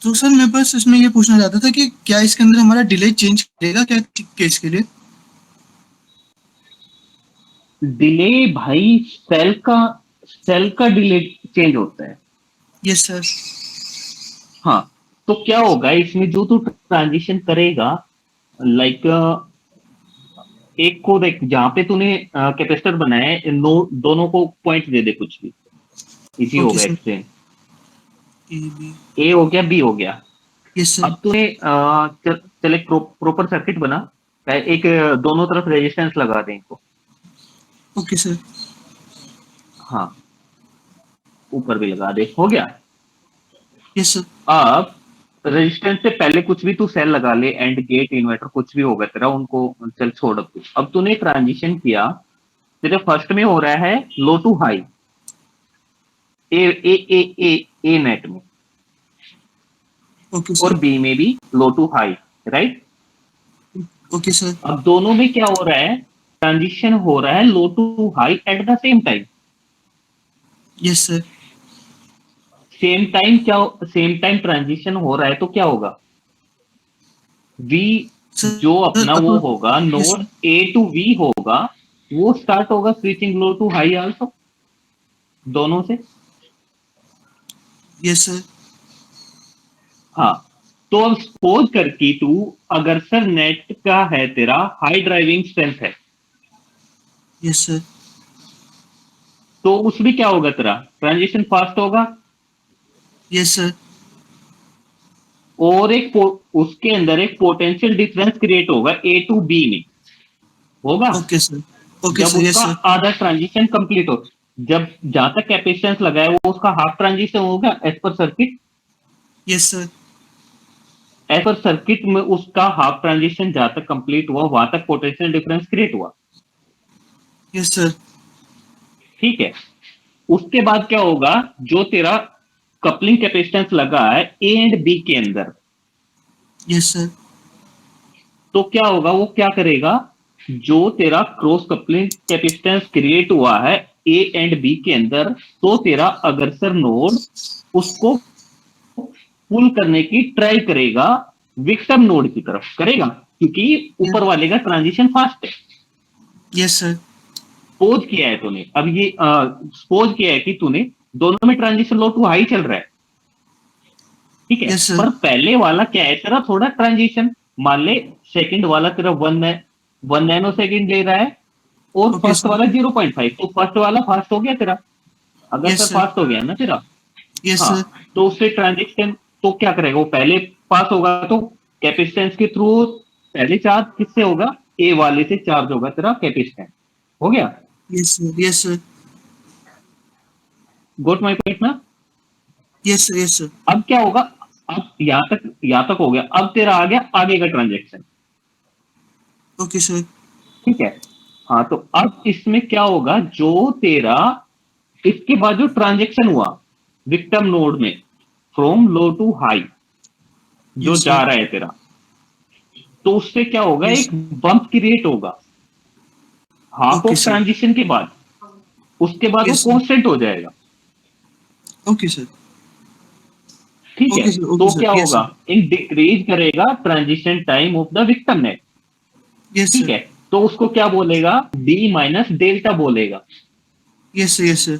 तो सर मैं बस इसमें ये पूछना चाहता था कि क्या इसके अंदर हमारा डिले चेंज करेगा क्या केस के लिए? डिले भाई सेल का डिले चेंज होता है. Yes, sir. हाँ तो क्या होगा इसमें जो तू ट्रांजिशन करेगा लाइक एक को देख जहां पे तूने कैपेसिटर बनाया है दोनों को पॉइंट दे दे कुछ भी इजी Okay, होगा sir. एक्सचेंज. A, B. ए हो गया बी हो गया. Yes, sir. अब तूने चल एक प्रॉपर सर्किट बना. एक दोनों तरफ रेजिस्टेंस लगा दे इनको. Okay, sir. हाँ ऊपर भी लगा दे, हो गया. Yes, sir. अब रेजिस्टेंस से पहले कुछ भी तू सेल लगा ले एंड गेट इन्वर्टर कुछ भी होगा तेरा उनको चल छोड़. अब तूने ट्रांजिशन किया, तेरे फर्स्ट में हो रहा है low to high A net में Okay, और sir. बी में भी low to high, right? Okay, sir. अब दोनों में क्या हो रहा है, ट्रांजिशन हो रहा है low to high at the same time. Yes, sir. Same time transition हो रहा है तो क्या होगा, वी Sir, जो अपना sir, वो अपन- होगा Yes, node sir. A to V होगा वो स्टार्ट होगा switching low to high also दोनों से. Yes, sir. हाँ तो अब सपोज करके तू अगर सर नेट का है तेरा हाई ड्राइविंग स्ट्रेंथ है Yes, sir. तो उसमें क्या होगा, तेरा ट्रांजिशन फास्ट होगा Yes, sir. और उसके अंदर एक पोटेंशियल डिफरेंस क्रिएट होगा ए टू बी में होगा. Okay, sir. Okay, जब sir. Yes, उसका sir. आधा ट्रांजिशन कंप्लीट हो, जब जहां तक कैपेसिटेंस लगा है वो उसका हाफ ट्रांजिशन होगा एज पर सर्किट. Yes, sir. एज पर सर्किट में उसका हाफ ट्रांजिशन जहां तक कंप्लीट हुआ वहां तक पोटेंशियल डिफरेंस क्रिएट हुआ, Yes, sir. ठीक है. उसके बाद क्या होगा, जो तेरा कपलिंग कैपेसिटेंस लगा है ए एंड बी के अंदर, Yes, sir. तो क्या होगा, वो क्या करेगा, जो तेरा क्रॉस कपलिंग कैपेसिटेंस क्रिएट हुआ है ए एंड बी के अंदर, तो तेरा अग्रसर नोड उसको पुल करने की ट्राई करेगा विक्टिम नोड की तरफ, करेगा, क्योंकि ऊपर वाले का ट्रांजिशन फास्ट है। Yes sir. सपोज किया है तूने, अब ये सपोज किया है कि तूने दोनों में ट्रांजिशन लो टू हाई चल रहा है, ठीक है। Yes, sir. पर पहले वाला क्या है तेरा, थोड़ा ट्रांजिशन, मान ले सेकंड वाला तेरा 1 नैनो सेकंड ले रहा है और Okay, फर्स्ट sir. वाला 0.5, तो फर्स्ट वाला फास्ट हो गया तेरा, अगर Yes, सर sir. फास्ट हो गया ना तेरा। Yes, हाँ, sir. तो उससे ट्रांजेक्शन तो क्या करेगा, वो पहले पास होगा तो कैपेसिटेंस के थ्रू पहले चार्ज किससे होगा, ए वाले से चार्ज होगा तेरा कैपेसिटेंस, हो गया। Yes, sir. Yes, sir. Got my point ना। Yes, sir. Yes, sir. अब क्या होगा, अब यहाँ तक हो गया, अब तेरा आ गया आगे का ट्रांजेक्शन, Okay, sir. ठीक है। हाँ, तो अब इसमें क्या होगा, जो तेरा इसके बाद जो ट्रांजेक्शन हुआ विक्टिम नोड में फ्रॉम लो टू हाई जो Yes, जा sir. रहा है तेरा, तो उससे क्या होगा, Yes. एक बम्प क्रिएट होगा half Okay, of sir. Transition के बाद, उसके बाद Yes, वो sir. कांस्टेंट हो जाएगा, Okay, sir. ठीक है। Okay, sir. Okay, तो sir. क्या Yes, होगा, sir. एक डिक्रीज करेगा transition time of the victim net, Yes, ठीक sir. है। तो उसको क्या बोलेगा, डी माइनस डेल्टा बोलेगा। Yes, sir. Yes, sir.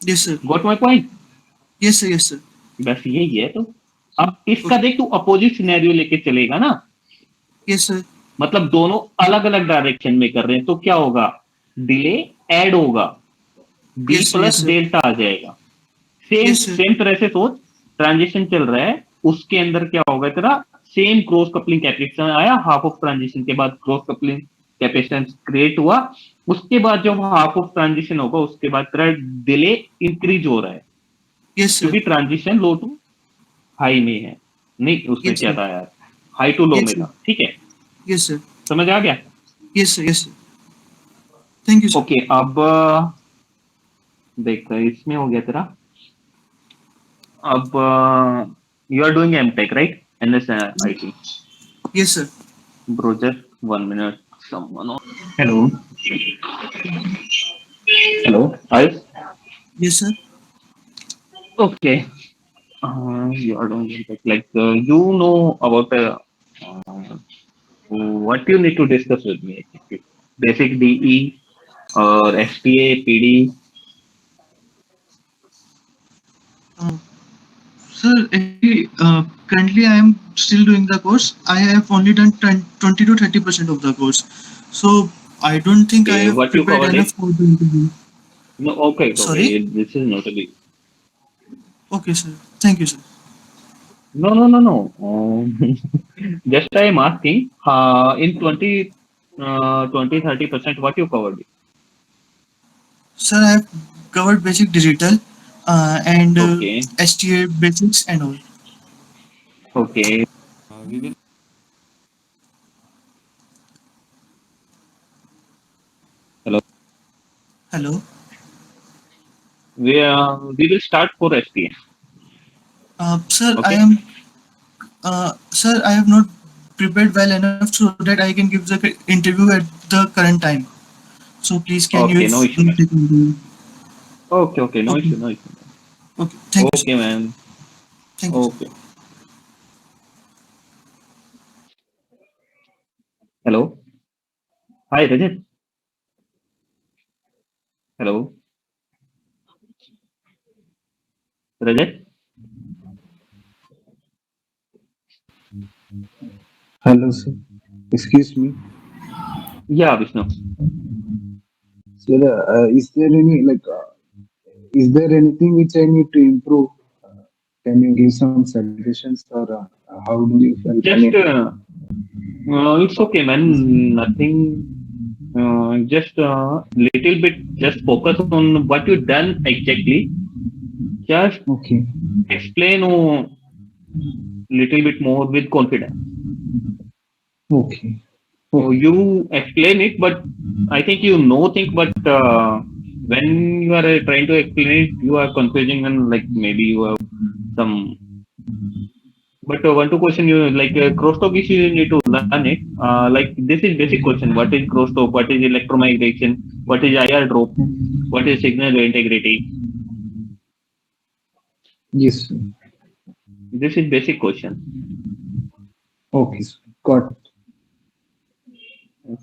Yes, sir. Got my point. Yes, sir. Yes, sir. बस यही है। तो अब इसका Okay. देख, तू अपोजिट सिनेरियो लेके चलेगा ना, Yes, sir. मतलब दोनों अलग अलग डायरेक्शन में कर रहे हैं, तो क्या होगा, डिले ऐड होगा, D Yes, sir. Yes, plus sir. Delta आ जाएगा। Same Yes, sir. सेम तरह से सोच, ट्रांजिशन चल रहा है, उसके अंदर क्या होगा तेरा, सेम क्रॉस कपलिंग कैपेसिटेंस आया, हाफ ऑफ ट्रांजिशन के बाद क्रॉस कपलिंग कैपेसिटेंस क्रिएट हुआ, उसके बाद जब हाफ ऑफ ट्रांजिशन होगा उसके बाद तेरा डिले इंक्रीज हो रहा है, Yes, sir. क्योंकि ट्रांजिशन लो टू हाई में है, नहीं उसमें Yes, क्या sir. था यार, हाई टू लो Yes, में sir. था, ठीक है, Yes, sir. समझ आ गया। Yes, sir. Yes, sir. Thank you, sir. Okay, अब देख इसमें हो गया तेरा, अब you are doing MTech right, NSIT, Yes, sir. Bro just 1 minute, someone hello, hello, Ayush, Yes, sir. okay, you are doing MTech, like you know about what you need to discuss with me, basic DE or STA PD. Sir, actually, currently I am still doing the course. I have only done 20 to 30% of the course. So I don't think I Okay, have what you prepared covered enough it, for the interview. no, okay, Sorry? this is not a big, Okay, sir. Thank you, sir. no, just I am asking, in 20-30% what you covered it? Sir, I have covered basic digital and Okay, STA basics and all. okay, we will, hello, Hello. we will start for STA, Sir, okay, sir, I have not prepared well enough so that I can give the interview at the current time. So please, can you okay, no issue, man. take on Okay, no Okay. issue, no issue. Okay. Thank you, sir. Okay, man. Thank you, sir. Okay. Hello. Hi, Rajat. Hello. Rajat. Hello, sir. Excuse me. Yeah, Vishnu. Sir, is there anything which I need to improve? Can you give some suggestions, or how do you feel? I Just, mean, it's okay, man. Nothing. Just little bit. Just focus on what you done exactly. Just okay, explain little bit more with confidence. okay, So okay, you explain it, but I think think, but when you are trying to explain it, you are confusing and like maybe you have some. But one two question you like crosstalk issue you need to learn it. Like this is basic question. What is crosstalk? What is electromigration? what is IR drop, what is signal integrity. Yes, sir. This is basic question. Okay, sir. Got it.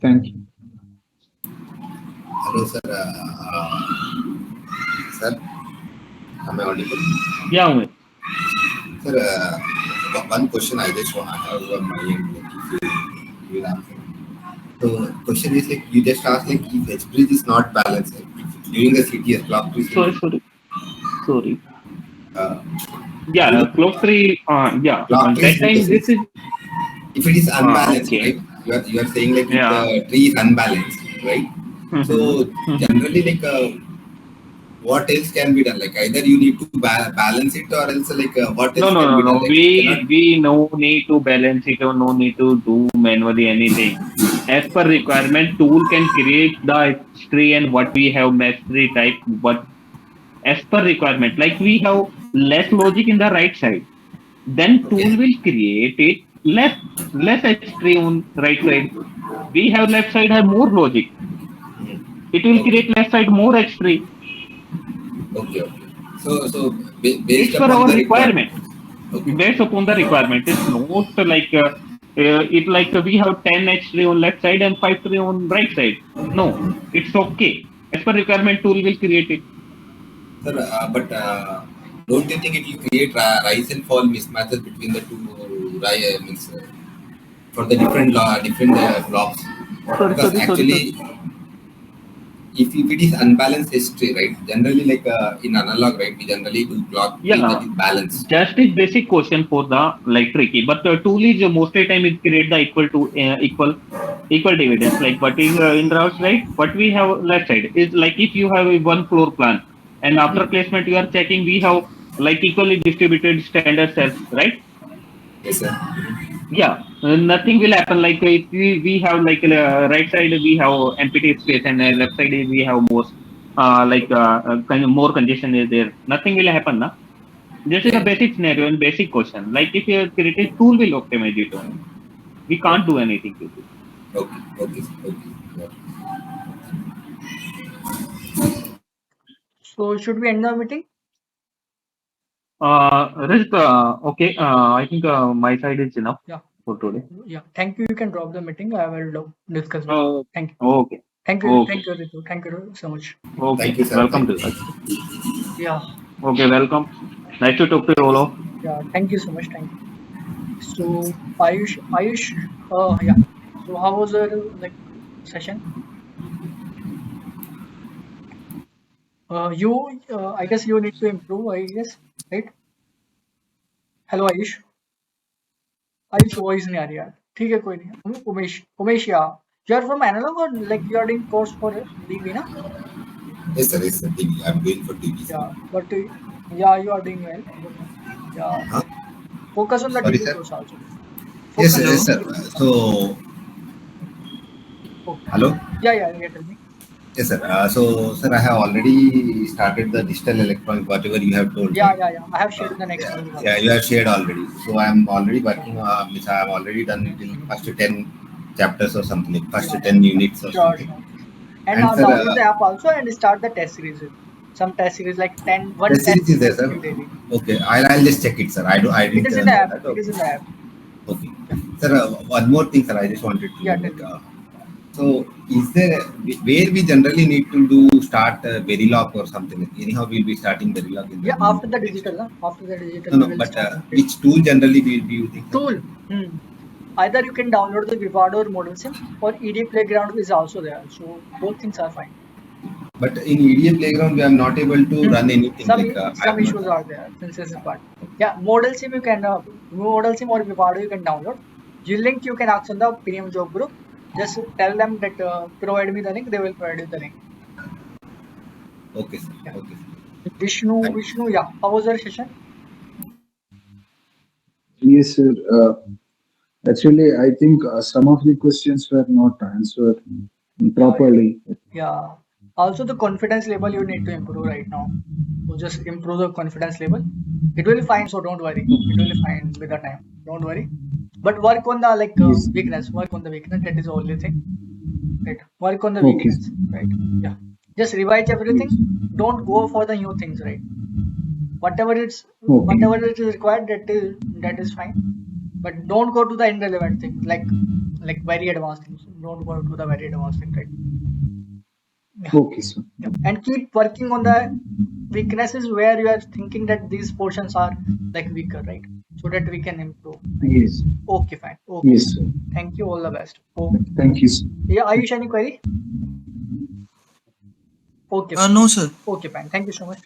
Thank you. Hello, sir. Sir, am I audible? Yeah, Umesh. Sir, one question I just want to have on my end, like if you will answer. So, question is like you just asked like if H bridge is not balanced like, during the CTS clock to Sorry. uh, Yeah, during clock tree. Yeah, clock on tree that time this synthesis, is if it is unbalanced, okay. right? You are saying like if Yeah. the tree is unbalanced, right? So generally like what else can be done? Like either you need to balance it or else like what else can be done? Like We no need to balance it or no need to do manually anything. As per requirement, tool can create the tree and what we have mastery type. But as per requirement, like we have less logic in the right side, then tool okay. will create it less H tree on right side. We have left side have more logic. It will Okay. create left side more H tree. Okay. Based It's for upon our the requirement. okay. Based upon the requirement. It's not like it like we have 10 H3 on left side and 5 3 on right side. No, it's okay. As per requirement, tool will create it. Sir, but don't you think it will create rise and fall mismatches between the two means for the different blocks? Because actually, if it is unbalanced history, right? Generally, like in analog, right, we generally do clock tree that is balanced. Just is basic question for the like tricky, but the tool is most of the time it create the equal to equal dividends. Like what is in the right side, what we have left side is like if you have a one floor plan and after placement you are checking we have like equally distributed standard cells, right? Yes, sir. Yeah, nothing will happen. Like if we have like right side we have empty space and left side we have more kind of more congestion is there. Nothing will happen, na? This is a basic scenario and basic question. Like if your creative tool will optimize it only. We can't do anything with it. Okay. Yeah. So should we end the meeting? Risk, okay. I think my side is enough for today. Yeah. Thank you. You can drop the meeting. I will discuss with you. Thank you. Okay. Thank you. Okay. Thank you, Ritu. Thank you so much. Okay. Thank you, sir. Welcome Thank to you. us. Yeah. Okay. Welcome. Nice to talk to you all. Yeah. Thank you so much. Thank you. So Ayush, yeah. So how was your like session? I guess you need to improve. I guess, right? Hello, Ayush. Ayush voice नहीं आ रही यार ठीक है कोई नहीं उमेश या you are from analog or like you are doing course for DB na Yes, sir. DB. I'm doing for DB. Yeah, but yeah, you are doing well. Yeah, Huh? focus on the Sorry, DB sir? course also. Yes, Focus sir. So, okay. hello. Yeah. Tell me. Yes, sir. Sir, I have already started the digital electronics, whatever you have told. Yeah. Right? I have shared the next one. Yeah, you have shared already. So I'm already working. Means I have already done it in first 10 chapters or something, like first 10 units or something. Sure. And sir, download the app also and start the test series. Some test series like one test series is there, sir. daily. Okay, I'll just check it, sir. I didn't. It is in the app. It is in the app. Okay, sir. One more thing, sir. I just wanted to. Yeah. So, is there where we generally need to start Verilog or something? Anyhow, we'll be starting Verilog in the after the digital, no? After the digital. No, but which tool generally we'll be using? Tool. Either you can download the Vivado or Model Sim, or EDA Playground is also there. So both things are fine. But in EDA Playground, we are not able to run anything. Some issues are there since this is part. Yeah, Model Sim you can Model Sim or Vivado you can download. Link you can ask on the premium job group. Just tell them that provide me the link. They will provide you the link. Okay, sir. Yeah. Okay. Vishnu, yeah. How was your session? Yes, sir. Actually, I think some of the questions were not answered properly. Yeah. Also, the confidence level you need to improve right now. So just improve the confidence level. It will be fine. So don't worry. It will be fine with the time. Don't worry. But work on the weakness. Work on the weakness. That is the only thing. right? Work on the Okay. weakness, right? Yeah. Just revise everything. Don't go for the new things, right? Whatever it is required, that is fine. But don't go to the irrelevant things like very advanced things. Don't go to the very advanced thing, right? Yeah. Okay, sir. Yeah. And keep working on the weaknesses where you are thinking that these portions are like weaker, right? So that we can improve. Yes. Okay, fine. Okay. Yes, sir. Thank you. All the best. Oh, Thank you, sir. yeah. Ayush, any query? Okay. No, sir. Okay, fine. Thank you so much.